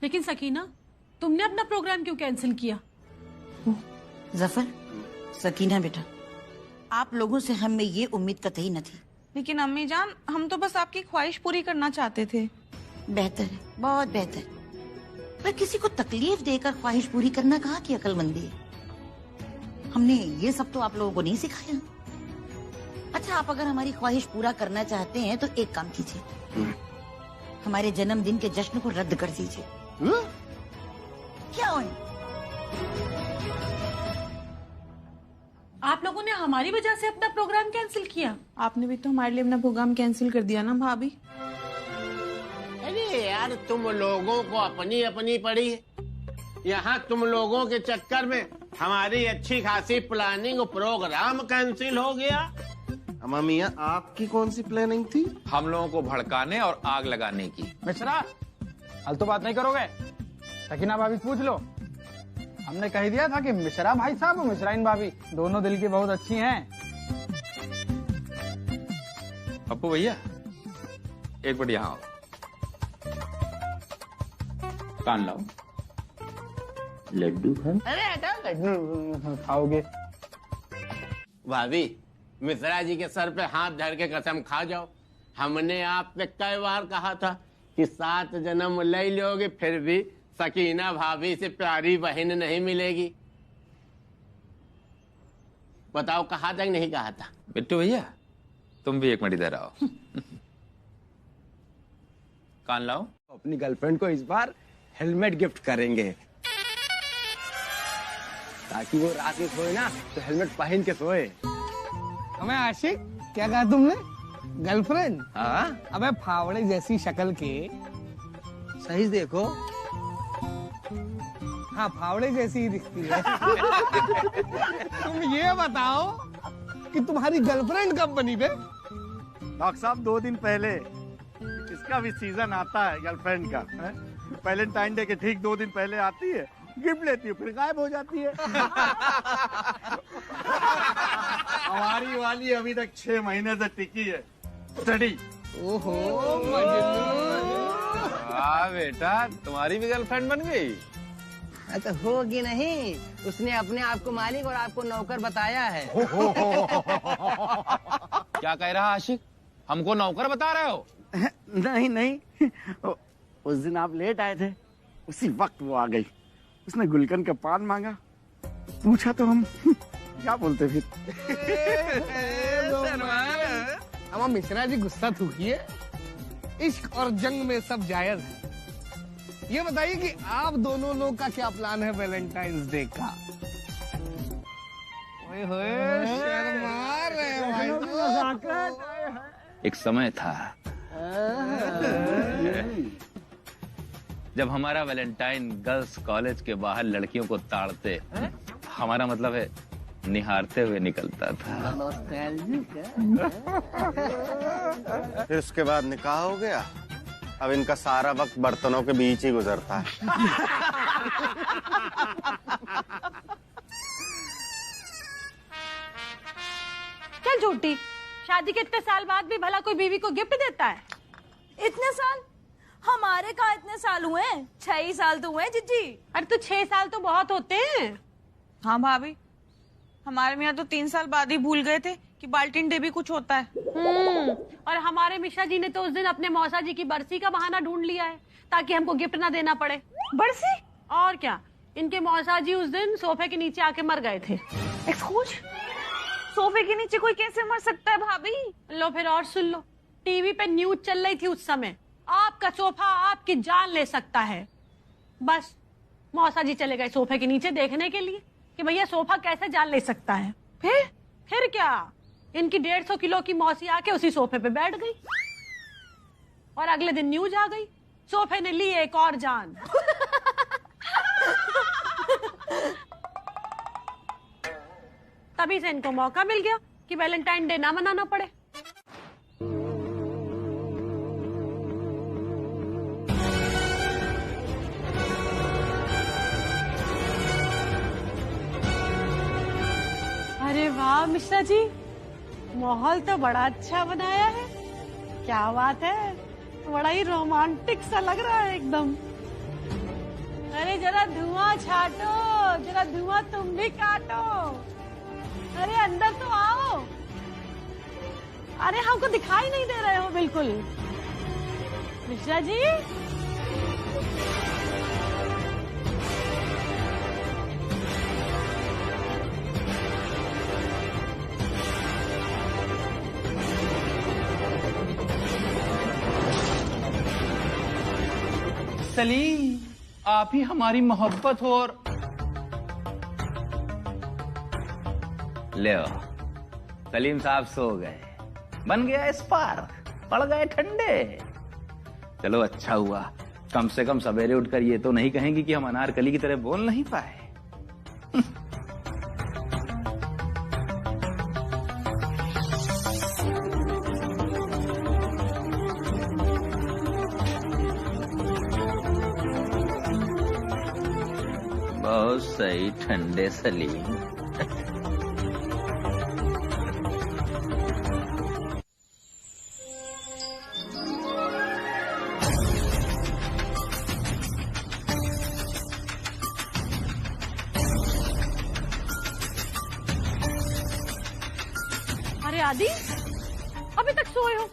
लेकिन सकीना, तुमने अपना प्रोग्राम क्यों कैंसिल किया? जफर, सकीना बेटा, आप लोगों से हमें ये उम्मीद कतई न थी। लेकिन अम्मी जान, हम तो बस आपकी ख्वाहिश पूरी करना चाहते थे। बेहतर है, बहुत बेहतर। पर किसी को तकलीफ देकर ख्वाहिश पूरी करना कहाँ की अक्लमंदी है? हमने ये सब तो आप लोगों को नहीं सिखाया। अच्छा, आप अगर हमारी ख्वाहिश पूरा करना चाहते हैं तो एक काम कीजिए, हमारे जन्मदिन के जश्न को रद्द कर दीजिए। क्या है? आप लोगों ने हमारी वजह से अपना प्रोग्राम कैंसिल किया। आपने भी तो हमारे लिए अपना प्रोग्राम कैंसिल कर दिया ना भाभी। अरे यार, तुम लोगों को अपनी अपनी पड़ी है। यहाँ तुम लोगों के चक्कर में हमारी अच्छी खासी प्लानिंग प्रोग्राम कैंसिल हो गया। अम्मा मियाँ आपकी कौन सी प्लानिंग थी? हम लोगों को भड़काने और आग लगाने की। मिश्रा फालतू बात नहीं करोगे? सकीना भाभी पूछ लो। हमने कह दिया था कि मिश्रा भाई साहब और मिश्राइन भाभी दोनों दिल की बहुत अच्छी हैं। पप्पू भैया एक मिनट यहाँ आओ। कान लाओ। लड्डू है? अरे हटा लड्डू खाओगे? भाभी मिश्रा जी के सर पे हाथ धर के कसम खा जाओ, हमने आपसे कई बार कहा था कि 7 जन्म ले लोगे फिर भी सकीना भाभी से प्यारी बहन नहीं मिलेगी। बताओ कहा था कि नहीं कहा था? बिट्टू भैया तुम भी एक मिनट इधर आओ। कान लाओ। अपनी गर्लफ्रेंड को इस बार हेलमेट गिफ्ट करेंगे ताकि वो रात में सोए ना तो हेलमेट पहन के सोए। हमें आशिक क्या कहा तुमने? गर्लफ्रेंड? हाँ अबे फावड़े जैसी शक्ल के। सही देखो। हाँ फावड़े जैसी ही दिखती है। तुम ये बताओ कि तुम्हारी गर्लफ्रेंड कब बनी बे? डॉक्टर साहब 2 दिन पहले। इसका भी सीजन आता है गर्लफ्रेंड का। वैलेंटाइन डे के ठीक 2 दिन पहले आती है, गिफ्ट लेती है, फिर गायब हो जाती है। हमारी वाली अभी तक 6 महीने से टिकी है। स्टडी। ओहो वाह बेटा तुम्हारी भी गर्लफ्रेंड बन गई। अच्छा होगी नहीं, उसने अपने आप को मालिक और आपको नौकर बताया है। क्या कह रहा आशिक? हमको नौकर बता रहे हो? नहीं नहीं, उस दिन आप लेट आए थे, उसी वक्त वो आ गई। उसने गुलकंद का पान मांगा, पूछा तो हम क्या बोलते फिर। अम्मा मिश्रा जी गुस्सा थूकिए। इश्क और जंग में सब जायज है। ये बताइए कि आप दोनों लोग का क्या प्लान है वैलेंटाइंस डे का? ओए होए शर्मा रहे भाई। एक समय था जब हमारा वैलेंटाइन गर्ल्स कॉलेज के बाहर लड़कियों को ताड़ते, हमारा मतलब है निहारते हुए निकलता था। फिर उसके बाद निकाह हो गया। अब इनका सारा वक्त बर्तनों के बीच ही गुजरता है। क्या झूठी, शादी के इतने साल बाद भी भला कोई बीवी को गिफ्ट देता है? इतने साल? हमारे कहाँ इतने साल हुए? 6 ही साल तो हुए जिज्जी। अरे तो 6 साल तो बहुत होते हैं। हाँ भाभी, हमारे मियाँ तो 3 साल बाद ही भूल गए थे कि बाल्टीन डे भी कुछ होता है। और हमारे मिश्रा जी ने तो उस दिन अपने मौसा जी की बरसी का बहाना ढूंढ लिया है ताकि हमको गिफ्ट ना देना पड़े। बरसी? और क्या, इनके मौसा जी उस दिन सोफे के नीचे आके मर गए थे। एक्सक्यूज, सोफे के नीचे कोई कैसे मर सकता है भाभी? लो फिर और सुन लो, टीवी पे न्यूज चल रही थी उस समय, आपका सोफा आपकी जान ले सकता है। बस मौसा जी चले गए सोफे के नीचे देखने के लिए कि भैया सोफा कैसे जान ले सकता है। फिर क्या, इनकी 150 किलो की मौसी आके उसी सोफे पे बैठ गई और अगले दिन न्यूज आ गई, सोफे ने ली एक और जान। तभी से इनको मौका मिल गया कि वैलेंटाइन डे ना मनाना पड़े। अरे वाह मिश्रा जी, माहौल तो बड़ा अच्छा बनाया है। क्या बात है, बड़ा ही रोमांटिक सा लग रहा है एकदम। अरे जरा धुआं छाटो, जरा धुआं तुम भी काटो। अरे अंदर तो आओ। अरे हमको दिखाई नहीं दे रहे हो बिल्कुल। मिश्रा जी, सलीम, आप ही हमारी मोहब्बत हो। और ले सलीम साहब सो गए, बन गया स्पार्क, पड़ गए ठंडे। चलो अच्छा हुआ, कम से कम सवेरे उठकर ये तो नहीं कहेंगी कि हम अनारकली की तरह बोल नहीं पाए। बहुत सही ठंडे सलीम। अरे आदि, अभी तक सोए हो?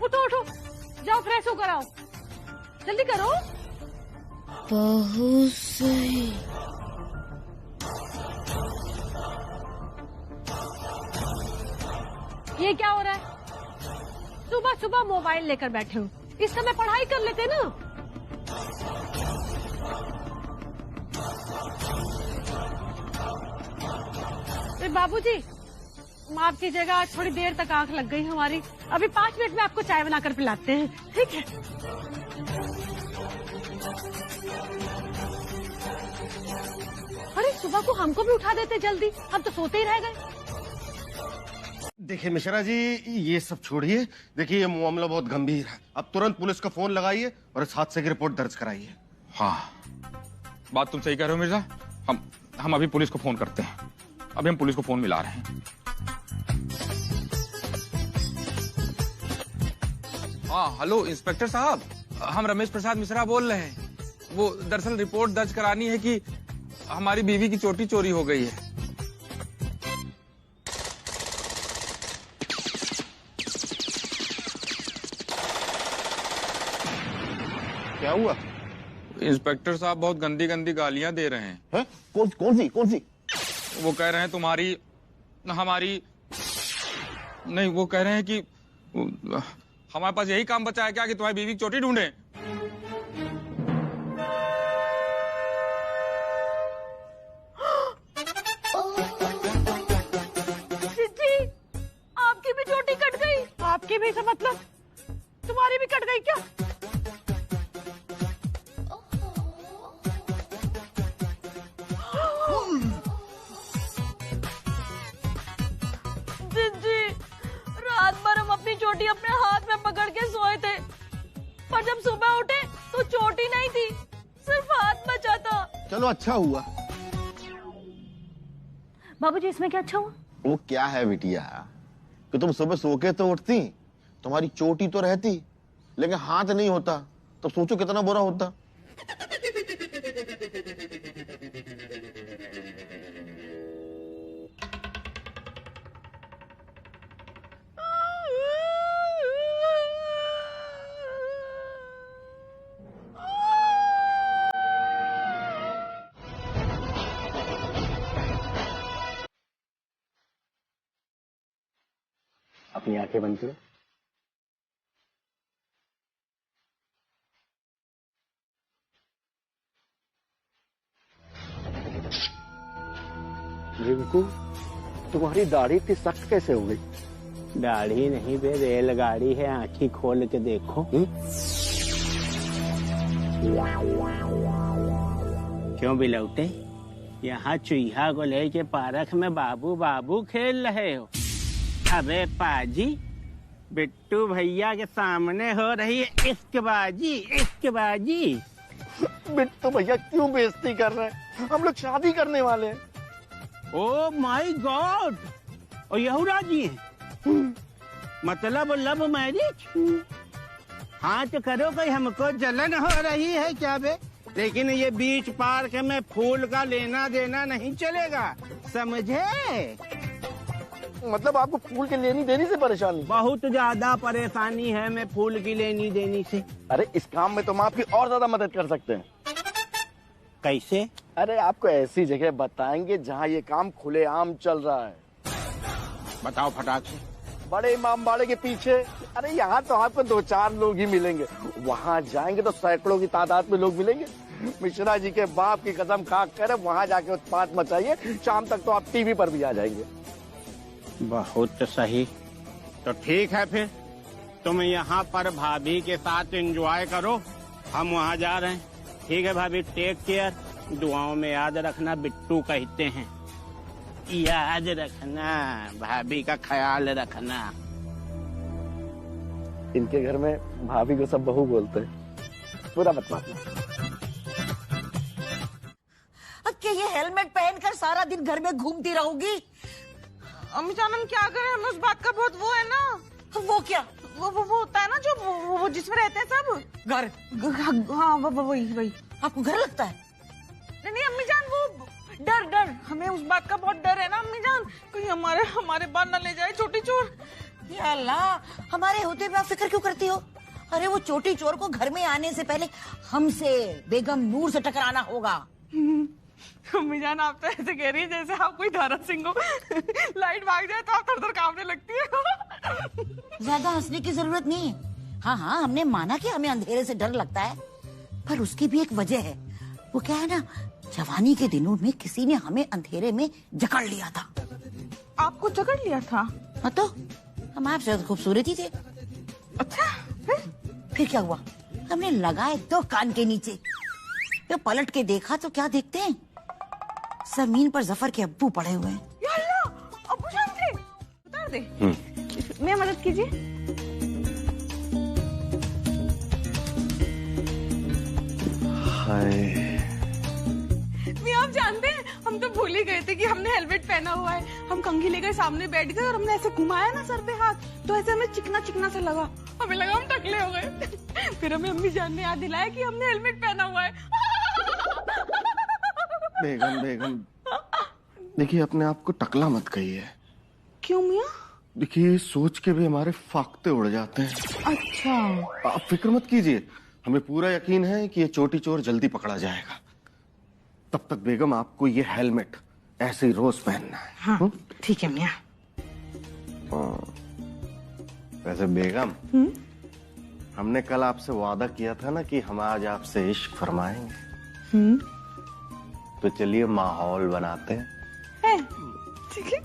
उठो उठो, जाओ फ्रेश होकर आओ, जल्दी करो। बहुत सही। ये क्या हो रहा है? सुबह सुबह मोबाइल लेकर बैठे हो, इस समय पढ़ाई कर लेते ना। बाबूजी, माफ कीजिएगा, आज थोड़ी देर तक आंख लग गई हमारी। अभी 5 मिनट में आपको चाय बनाकर पिलाते हैं, ठीक है? अरे सुबह को हमको भी उठा देते जल्दी, हम तो सोते ही रह गए। देखिए मिश्रा जी, ये सब छोड़िए। देखिए ये मामला बहुत गंभीर है, अब तुरंत पुलिस को फोन लगाइए और इस हादसे की रिपोर्ट दर्ज कराइए। हाँ, बात तुम सही कह रहे हो मिर्जा। हम अभी पुलिस को फोन करते हैं। अभी हम पुलिस को फोन मिला रहे हैं। हाँ हेलो इंस्पेक्टर साहब, हम रमेश प्रसाद मिश्रा बोल रहे हैं। वो दरअसल रिपोर्ट दर्ज करानी है कि हमारी बीवी की चोटी चोरी हो गई है। क्या हुआ? इंस्पेक्टर साहब बहुत गंदी गंदी गालियां दे रहे हैं। है? कौन सी? वो कह रहे हैं हमारी नहीं, वो कह रहे हैं कि हमारे पास यही काम बचा है क्या कि तुम्हारी बीवी की चोटी ढूंढे। जी, आपकी भी चोटी कट गई? आपकी भी से मतलब तुम्हारी भी कट गई क्या? रात भर हम अपनी चोटी अपने हाथ में पकड़ के सोए थे, पर जब सुबह उठे तो चोटी नहीं थी, सिर्फ हाथ बचा था। चलो अच्छा हुआ। बाबूजी इसमें क्या अच्छा हुआ? वो क्या है बिटिया कि तुम सुबह सो के तो उठती, तुम्हारी चोटी तो रहती लेकिन हाथ नहीं होता, तो सोचो कितना बुरा होता। अपनी आंखें बंद करो। रिंकू, तुम्हारी दाढ़ी इतनी सख्त कैसे हो गई? दाढ़ी नहीं बे, रेलगाड़ी है, आंखी खोल के देखो। क्यों बिलौटे, यहाँ चूहा को लेके पार्क में बाबू बाबू खेल रहे हो? अबे पाजी, बिट्टू भैया के सामने हो रही है इश्कबाजी। बिट्टू भैया क्यों बेइज्जती कर रहे हैं? हम लोग शादी करने वाले हैं। ओ माय गॉड, और यहूरा जी हैं, मतलब लव मैरिज? हाँ तो करो, कोई हमको जलन हो रही है क्या बे? लेकिन ये बीच पार्क में फूल का लेना देना नहीं चलेगा, समझे? मतलब आपको फूल के लेनी देनी से परेशानी? बहुत ज्यादा परेशानी है मैं फूल की लेनी देनी से। अरे इस काम में तो हम आपकी और ज्यादा मदद कर सकते हैं। कैसे? अरे आपको ऐसी जगह बताएंगे जहाँ ये काम खुलेआम चल रहा है। बताओ फटाक से। बड़े इमामबाड़े के पीछे। अरे यहाँ तो आपको 2-4 लोग ही मिलेंगे, वहाँ जाएंगे तो सैकड़ों की तादाद में लोग मिलेंगे। मिश्रा जी के बाप की कसम खा कर वहाँ जाके उत्पात मचाइए, शाम तक तो आप टीवी पर भी आ जाएंगे। बहुत सही, तो ठीक है फिर तुम यहाँ पर भाभी के साथ एंजॉय करो, हम वहाँ जा रहे हैं। ठीक है भाभी, टेक केयर, दुआओं में याद रखना, बिट्टू कहते हैं, याद रखना, भाभी का ख्याल रखना। इनके घर में भाभी को सब बहू बोलते हैं, पूरा मत मानना। अब क्या ये हेलमेट पहनकर सारा दिन घर में घूमती रहूंगी? अम्मी जान हम क्या करें, हमें उस बात का बहुत वो है ना। वो क्या? वो होता है ना जो वो जिसमें रहते हैं सब घर। हाँ वही। आपको घर लगता है? नहीं अम्मी जान, वो डर हमें उस बात का बहुत डर है ना अम्मी जान, कहीं हमारे बाल न ले जाए छोटी चोर। या अल्लाह, हमारे होते हुए आप फिक्र क्यों करती हो? अरे वो छोटी चोर को घर में आने से पहले हमसे, बेगम नूर से टकराना होगा। अम्मी जान आप तो ऐसे कह रही है जैसे आप कोई धारा सिंह हो। लाइट भाग जाए तो आप थर-थर कांपने लगती है। ज्यादा हंसने की जरूरत नहीं है। हाँ हमने माना कि हमें अंधेरे से डर लगता है, पर उसकी भी एक वजह है। वो क्या है ना, जवानी के दिनों में किसी ने हमें अंधेरे में जकड़ लिया था। आपको जकड़ लिया था? हाँ तो हम आपसे खूबसूरत ही थे। अच्छा फिर क्या हुआ? हमने लगाए 2 कान के नीचे, फिर पलट के देखा तो क्या देखते हैं, जमीन पर जफर के अब्बू पड़े हुए हैं। या अल्लाह, अब्बू जान थे? उतार दे। मैं मदद कीजिए। हाय, आप जानते हैं हम तो भूल ही गए थे कि हमने हेलमेट पहना हुआ है। हम कंघी लेकर सामने बैठ गए और हमने ऐसे घुमाया ना सर पे हाथ, तो ऐसे हमें चिकना सा लगा, हमें लगा हम टकले हो गए। फिर हमें अम्मी जान ने याद दिलाया कि हमने हेलमेट पहना हुआ है। बेगम देखिए, अपने आप को टकला मत कहिए। क्यों मियाँ? देखिए, सोच के भी हमारे फाख्ते उड़ जाते हैं। अच्छा, आप फिक्र मत कीजिए, हमें पूरा यकीन है कि ये चोटी चोर जल्दी पकड़ा जाएगा। तब तक बेगम आपको ये हेलमेट ऐसे ही रोज पहनना है। हाँ, ठीक है मियाँ। वैसे बेगम, हमने कल आपसे वादा किया था ना कि हम आज आपसे इश्क फरमाएंगे। तो चलिए माहौल बनाते हैं। ठीक है।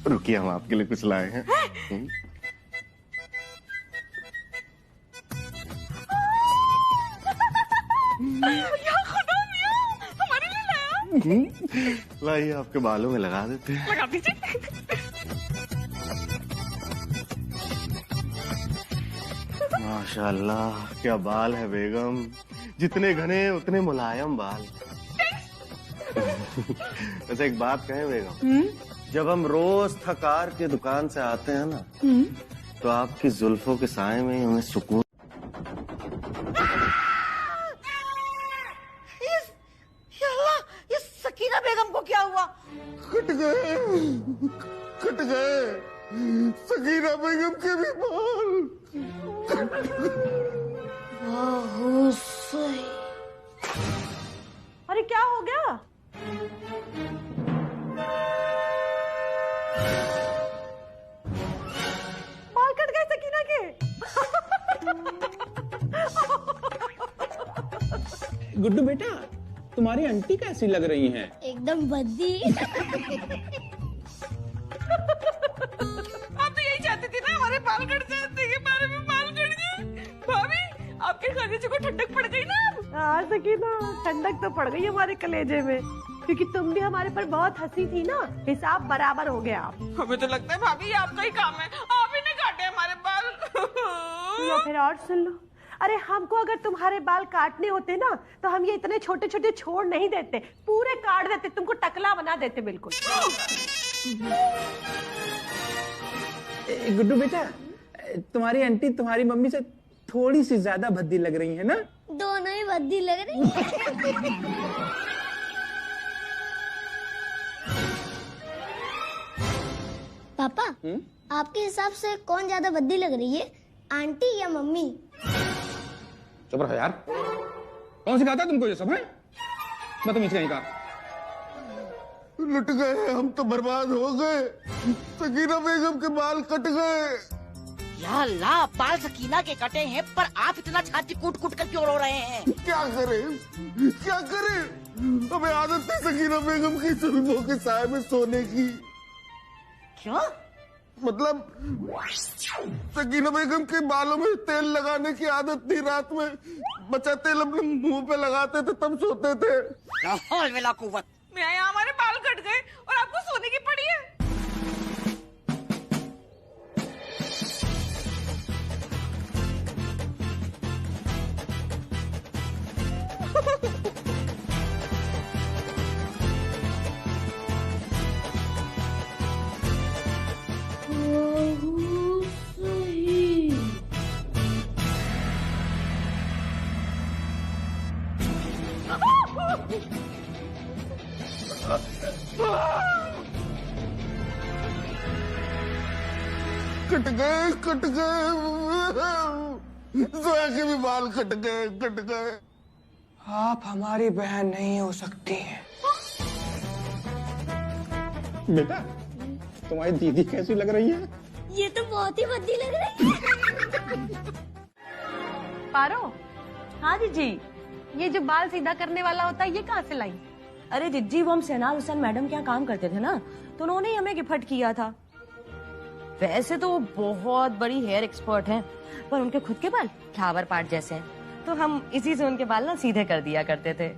रुकिए, हम आपके लिए कुछ लाए हैं। लाइए, आपके बालों में लगा देते हैं। लगा दीजिए। माशाल्लाह, क्या बाल है बेगम, जितने घने उतने मुलायम बाल। वैसे एक बात कहें बेगम, जब हम रोज थकार के दुकान से आते हैं ना, तो आपकी जुल्फों के साए में हमें सुकून। सकीना बेगम को क्या हुआ? कट गए सकीना बेगम के भी बाल। अरे क्या हो गया? बाल कट गए सकीना के। गुड्डू बेटा, तुम्हारी आंटी कैसी लग रही हैं? एकदम भद्दी। आप तो यही चाहती थी ना हमारे बाल कट जाए, देखिए बारे में बाल कट गए। भाभी, आपके कलेजे को ठंडक पड़ गई ना? हाँ सकीना, ठंडक तो पड़ गई हमारे कलेजे में, क्योंकि तुम भी हमारे पर बहुत हंसी थी ना, हिसाब बराबर हो गया। हमें तो लगता है भाभी आपका ही काम है, आप ही ने काटे हमारे बाल। या फिर और सुन लो, अरे हमको अगर तुम्हारे बाल काटने होते ना, तो हम ये इतने छोटे छोटे छोड़ नहीं देते, पूरे काट देते, तुमको टकला बना देते बिल्कुल। गुड्डू बेटा, तुम्हारी आंटी तुम्हारी मम्मी से थोड़ी सी ज्यादा भद्दी लग रही है ना? दोनों ही भद्दी लग रही है। पापा, आपके हिसाब से कौन ज्यादा भद्दी लग रही है, आंटी या मम्मी? चुप रहो यार, कौन सिखाता तुमको ये सब है? बदतमीज कहीं का। लुट गए हम तो, बर्बाद हो गए। सकीना बेगम के बाल कट गए। या अल्लाह, बाल सकीना के कटे हैं, पर आप इतना छाती कूट कूट कर क्यों रो रहे हैं? क्या करें, हमें आदत है सकीना बेगम की जुल्फों के साए में सोने की। क्यों? मतलब सकीना बेगम के बालों में तेल लगाने की आदत थी। रात में बचा तेल अपने मुंह पे लगाते थे, तब सोते थे। मैं यहाँ हमारे बाल कट गए और आपको सोने की पड़ी है। कट गए जोया के भी बाल कट गए। आप हमारी बहन नहीं हो सकती हैं। बेटा तुम्हारी दीदी कैसी लग रही है? ये तो बहुत ही भद्दी लग रही है। पारो, हाँ जीजी। ये जो बाल सीधा करने वाला होता है ये कहाँ से लाई? अरे जीजी वो हम सेनार हुसैन मैडम के यहाँ काम करते थे ना, तो उन्होंने ही हमें गिफ्ट किया था। वैसे तो वो बहुत बड़ी हेयर एक्सपर्ट हैं, पर उनके खुद के बाल फ्लावर पार्ट जैसे हैं, तो हम इसी से उनके बाल ना सीधे कर दिया करते थे।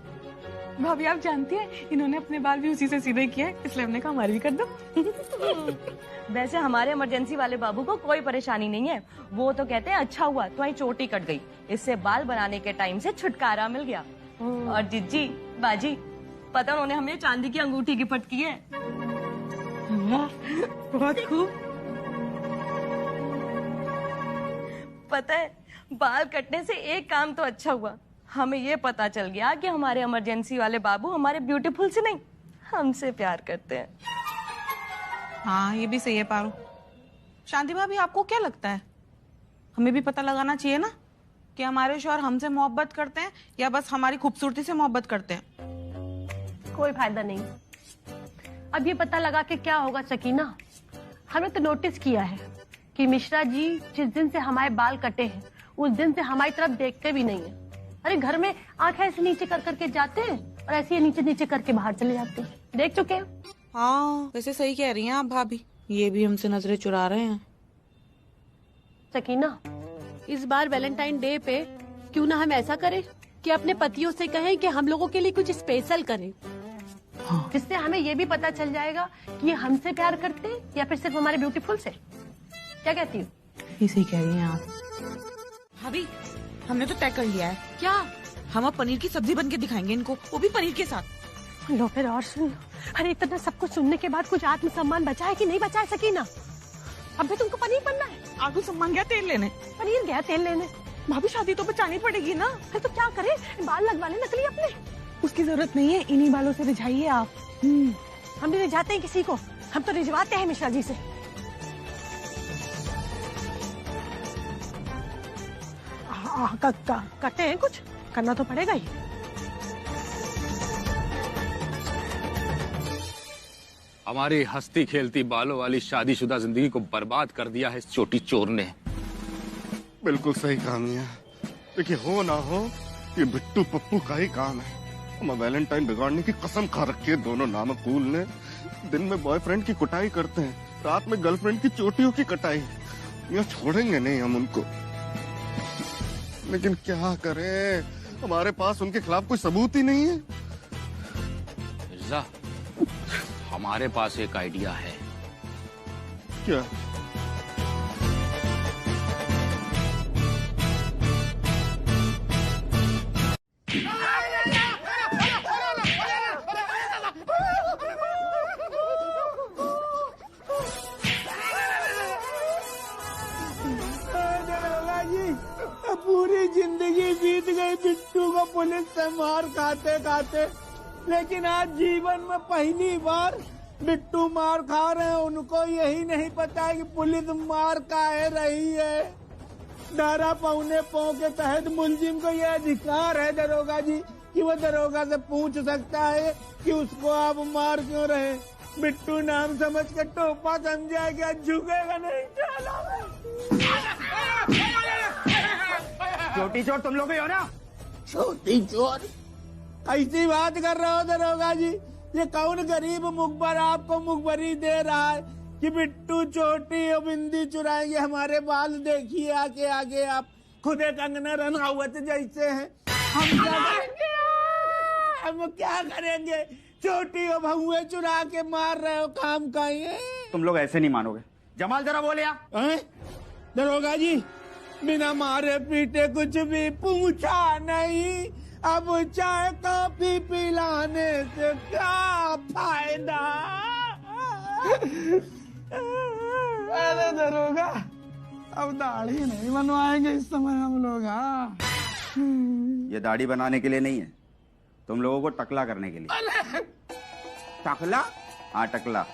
भाभी आप जानती हैं इन्होंने अपने बाल भी उसी से सीधे किए हैं, इसलिए हमने कहा हमारे भी कर दो। वैसे हमारे इमरजेंसी वाले बाबू को कोई परेशानी नहीं है, वो तो कहते हैं अच्छा हुआ तुम्हारी चोटी कट गई, इससे बाल बनाने के टाइम से छुटकारा मिल गया। और जीजी बाजी पता उन्होंने हमें चांदी की अंगूठी गिफ्ट की है। बहुत खूब। पता है बाल कटने से एक काम तो अच्छा हुआ, हमें ये पता चल गया कि हमारे इमरजेंसी वाले बाबू हमारे ब्यूटीफुल से नहीं हमसे प्यार करते हैं। हाँ ये भी सही है पारो। शांति भाभी आपको क्या लगता है, हमें भी पता लगाना चाहिए ना कि हमारे शौहर हमसे मोहब्बत करते हैं या बस हमारी खूबसूरती से मोहब्बत करते हैं? कोई फायदा नहीं। अब ये पता लगा के क्या होगा सकीना, हमें तो नोटिस किया है कि मिश्रा जी जिस दिन से हमारे बाल कटे हैं उस दिन से हमारी तरफ देखते भी नहीं है। अरे घर में आंखें ऐसे नीचे कर करके जाते हैं और ऐसे ही नीचे नीचे करके बाहर चले जाते हैं, देख चुके हैं। हाँ वैसे सही कह रही हैं आप भाभी, ये भी हमसे नजरें चुरा रहे हैं। सकीना, इस बार वैलेंटाइन डे पे क्यों ना हम ऐसा करें कि अपने पतियों से कहें कि हम लोगों के लिए कुछ स्पेशल करें, जिससे हमें ये भी पता चल जाएगा कि ये हमसे प्यार करते हैं या फिर सिर्फ हमारे ब्यूटीफुल से। क्या कहती हो? ये सही कह रही हैं आप भाभी। हमने तो तय कर लिया है। क्या? हम अब पनीर की सब्जी बन के दिखाएंगे इनको, वो भी पनीर के साथ। लो फिर और सुन लो। अरे इतना सब कुछ सुनने के बाद कुछ आत्मसम्मान बचा है कि नहीं बचा है सकीना? अब भी तुमको पनीर बनना है? आत्मसम्मान गया तेल लेने, पनीर गया तेल लेने। भाभी शादी तो बचानी पड़ेगी ना। फिर तो क्या करे, बाल लगवा ले नकली अपने। उसकी जरूरत नहीं है, इन्हीं बालों से रिझाइए आप। हम भी रिझाते हैं किसी को, हम तो रिझवाते हैं मिश्रा जी से। करते हैं, कुछ करना तो पड़ेगा ही। हमारी हंसती खेलती बालों वाली शादीशुदा जिंदगी को बर्बाद कर दिया है इस छोटी चोर ने। बिल्कुल सही कहा मियां। देखिए हो ना हो ये बिट्टू पप्पू का ही काम है। हम वैलेंटाइन बिगाड़ने की कसम खा रखी है दोनों नामकूल ने। दिन में बॉयफ्रेंड की कुटाई करते हैं, रात में गर्लफ्रेंड की चोटियों की कटाई। ये छोड़ेंगे नहीं हम उनको, लेकिन क्या करें, हमारे पास उनके खिलाफ कोई सबूत ही नहीं है। मिर्जा, हमारे पास एक आइडिया है। क्या? पूरी जिंदगी बीत गई बिट्टू को पुलिस से मार खाते खाते, लेकिन आज जीवन में पहली बार बिट्टू मार खा रहे हैं। उनको यही नहीं पता है कि पुलिस मार काहे रही है। धारा 5 के तहत मुलजिम को यह अधिकार है दरोगा जी कि वो दरोगा से पूछ सकता है कि उसको आप मार क्यों रहे। बिट्टू नाम समझ के टोपा समझा क्या झुकेगा नहीं। छोटी चोर तुम लोग ही हो ना? छोटी चोर ऐसी बात कर रहे हो दरोगा जी? ये कौन गरीब मुखबर आपको मुखबरी दे रहा है कि बिट्टू चोटी और बिंदी चुराएंगे हमारे बाल? देखिए आगे आगे आप खुद एक कंगना रनावत जैसे हैं। हम क्या करेंगे? चोटी और भहुए चुरा के मार रहे हो, काम का ये। तुम लोग ऐसे नहीं मानोगे। जमाल जरा बोले दरोगा जी, बिना मारे पीटे कुछ भी पूछा नहीं, अब चाय कॉफी पिलाने से क्या फायदा? अरे दरोगा, अब दाढ़ी नहीं बनवाएंगे इस समय हम लोग। हाँ, ये दाढ़ी बनाने के लिए नहीं है, तुम लोगों को टकला करने के लिए। टकला? हाँ टकला।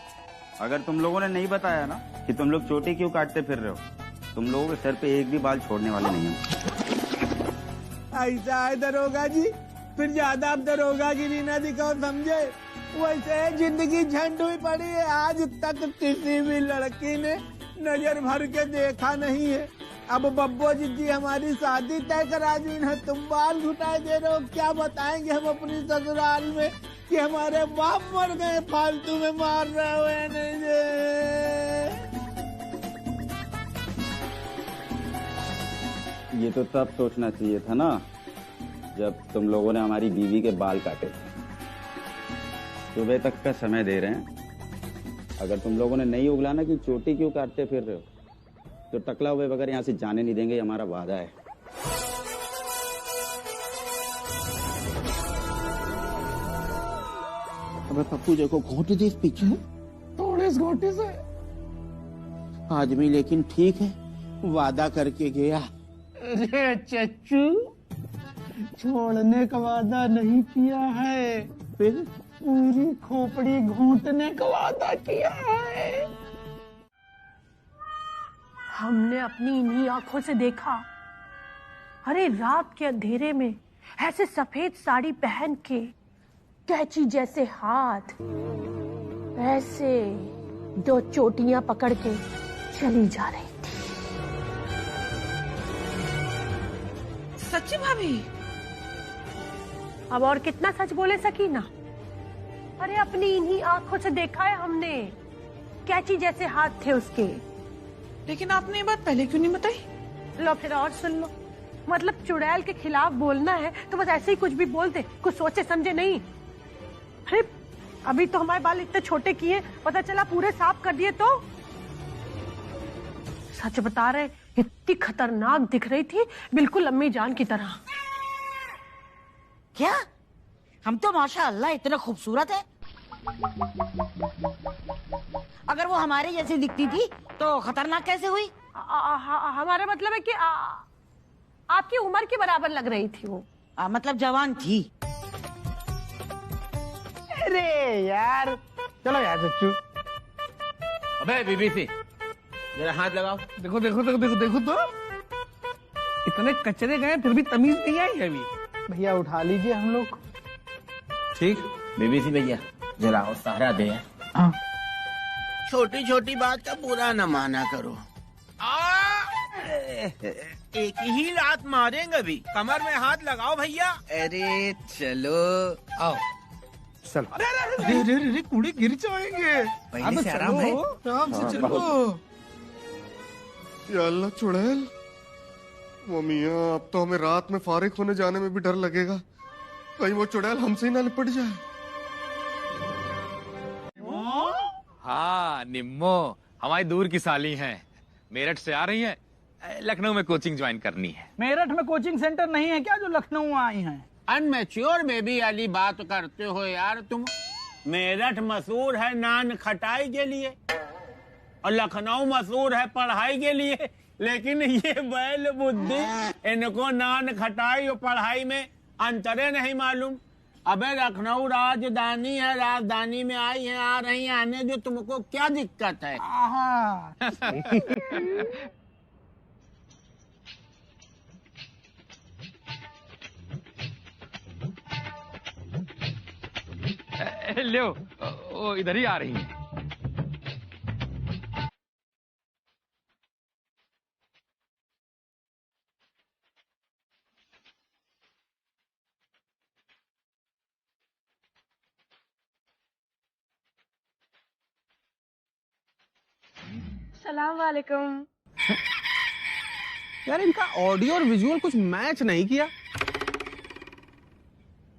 अगर तुम लोगों ने नहीं बताया ना कि तुम लोग चोटी क्यों काटते फिर रहे हो। तुम लोगों के सर पे एक भी बाल छोड़ने वाले नहीं हैं। ऐसा है दरोगा जी, फिर ज्यादा अब दरोगागिरी ना दिखाओ समझे। वैसे जिंदगी झंड हुई पड़ी है, आज तक किसी भी लड़की ने नजर भर के देखा नहीं है। अब बब्बो जी हमारी शादी तय करा दी है, तुम बाल घुटाए दे रहे हो। क्या बताएंगे हम अपनी ससुराल में कि हमारे बाप मर गए, फालतू में मार रहे हुए नहीं दे। ये तो तब सोचना चाहिए था ना जब तुम लोगों ने हमारी बीवी के बाल काटे। सुबह तक का समय दे रहे हैं, अगर तुम लोगों ने नहीं उगलाना कि चोटी क्यों काटते फिर रहे हो तो टकला हुए बगैर यहाँ से जाने नहीं देंगे, हमारा वादा है। अबे पप्पू देखो घोटे दे पीछे, थोड़े इस घोटे से। आदमी लेकिन ठीक है, वादा करके गया। अरे चच्चू, छोड़ने का वादा नहीं किया है, फिर पूरी खोपड़ी घोंटने का वादा किया है। हमने अपनी इन्हीं आंखों से देखा, अरे रात के अंधेरे में ऐसे सफेद साड़ी पहन के, कैची जैसे हाथ, ऐसे दो चोटियां पकड़ के चली जा रही थी। सच्ची भाभी? अब और कितना सच बोले सकीना? अरे अपनी इन्हीं आंखों से देखा है हमने, कैची जैसे हाथ थे उसके। लेकिन आपने ये बात पहले क्यों नहीं बताई? लो फिर और सुन लो, मतलब चुड़ैल के खिलाफ बोलना है तो बस ऐसे ही कुछ भी बोल दे, कुछ सोचे समझे नहीं। अरे अभी तो हमारे बाल इतने छोटे किए, पता चला पूरे साफ कर दिए तो। सच बता रहे, इतनी खतरनाक दिख रही थी, बिल्कुल अम्मी जान की तरह। क्या? हम तो माशाअल्लाह इतना खूबसूरत है। अगर वो हमारे जैसी दिखती थी तो खतरनाक कैसे हुई? हमारा मतलब है कि आपकी उम्र के बराबर लग रही थी वो। मतलब जवान थी। अरे यार चलो यार चच्चू। अबे बीबीसी जरा हाथ लगाओ। देखो देखो देखो देखो देखो तो इतने कचरे गए फिर भी तमीज नहीं आई अभी। भैया उठा लीजिए हम लोग। ठीक बीबीसी भैया जरा आओ, सहारा दे। छोटी छोटी बात का बुरा न माना करो। एक ही लात मारेंगे अभी, कमर में हाथ लगाओ भैया। अरे चलो आओ चलो। अरे अरे अरे अरे अरे कूड़े गिर जाएंगे। पहले से आराम है, आराम से चलो। या अल्लाह चुड़ैल, वो मियाँ अब तो हमें रात में फारिग होने जाने में भी डर लगेगा, कहीं वो चुड़ैल हमसे ही ना लिपट जाए। हाँ निम्मो हमारी दूर की साली हैं, मेरठ से आ रही हैं, लखनऊ में कोचिंग ज्वाइन करनी है। मेरठ में कोचिंग सेंटर नहीं है क्या जो लखनऊ आई हैं? अनमेच्योर बेबी वाली बात करते हो यार तुम। मेरठ मशहूर है नान खटाई के लिए और लखनऊ मशहूर है पढ़ाई के लिए, लेकिन ये बैल बुद्धि, इनको नान खटाई और पढ़ाई में अंतरे नहीं मालूम। अबे लखनऊ राजधानी है, राजधानी में आई है, आ रही आने जो, तुमको क्या दिक्कत है? लो वो इधर ही आ रही हैं। सलाम वालेकुम। यार इनका ऑडियो और विजुअल कुछ मैच नहीं किया।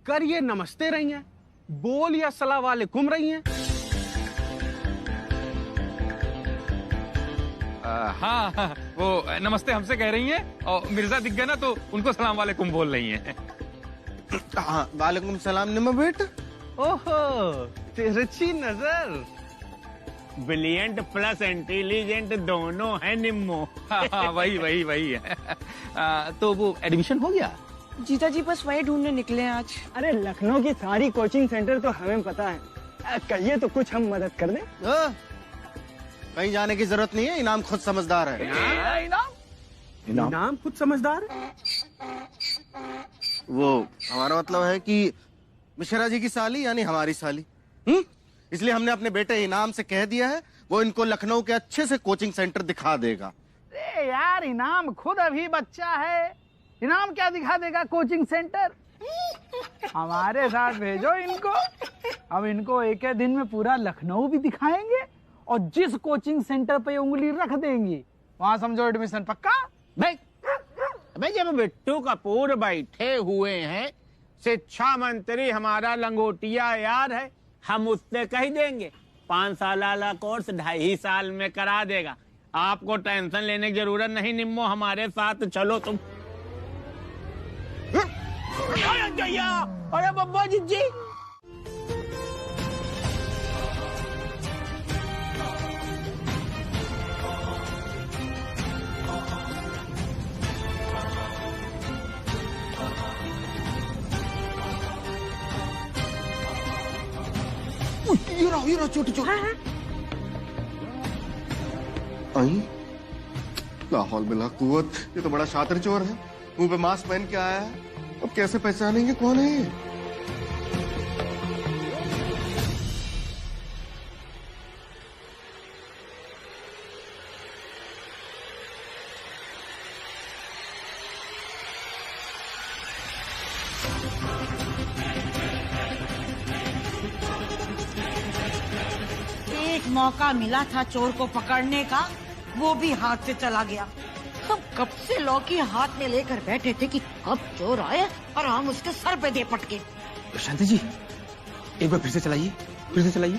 कर ये नमस्ते रही हैं, बोल या सलाम वालेकुम रही हैं। हाँ हाँ वो नमस्ते हमसे कह रही हैं और मिर्जा दिख गए ना तो उनको सलाम वालेकुम बोल रही हैं। हाँ वालेकुम सलाम निम्मा बेट। ओहो तिरछी नजर। ब्रिलियंट प्लस इंटेलिजेंट दोनों है निम्मो। हाँ वही वही वही है। तो वो एडमिशन हो गया? जीजा जी बस वही ढूंढने निकले हैं आज। अरे लखनऊ की सारी कोचिंग सेंटर तो हमें पता है, कहिए तो कुछ हम मदद कर दें। कहीं जाने की जरूरत नहीं है, इनाम खुद समझदार है। इनाम खुद समझदार है? वो हमारा मतलब है कि मिश्रा जी की साली यानी हमारी साली, इसलिए हमने अपने बेटे इनाम से कह दिया है वो इनको लखनऊ के अच्छे से कोचिंग सेंटर दिखा देगा। अरे यार, इनाम खुद अभी बच्चा है, इनाम क्या दिखा देगा कोचिंग सेंटर? हमारे साथ भेजो इनको, अब इनको एक ही दिन में पूरा लखनऊ भी दिखाएंगे और जिस कोचिंग सेंटर पे उंगली रख देंगी वहां समझो एडमिशन पक्का। भाई जब बिट्टू कपूर बैठे हुए हैं, शिक्षा मंत्री हमारा लंगोटिया यार है, हम उससे कह देंगे 5 साल वाला कोर्स 2.5 साल में करा देगा। आपको टेंशन लेने की जरूरत नहीं, निम्मो हमारे साथ चलो तुम। अरे बब्बा जी ये रहा छोटी छोटी आई लाहौल बिला कुव्वत, ये तो बड़ा शातिर चोर है, मुंह पे मास्क पहन के आया है। अब कैसे पहचानेंगे कौन है ये? एक मौका मिला था चोर को पकड़ने का, वो भी हाथ से चला गया। हम कब से लौकी हाथ में लेकर बैठे थे कि कब चोर आए और हम उसके सर पे दे पटके। शांति जी, एक बार फिर से चलाइए, फिर से चलाइए।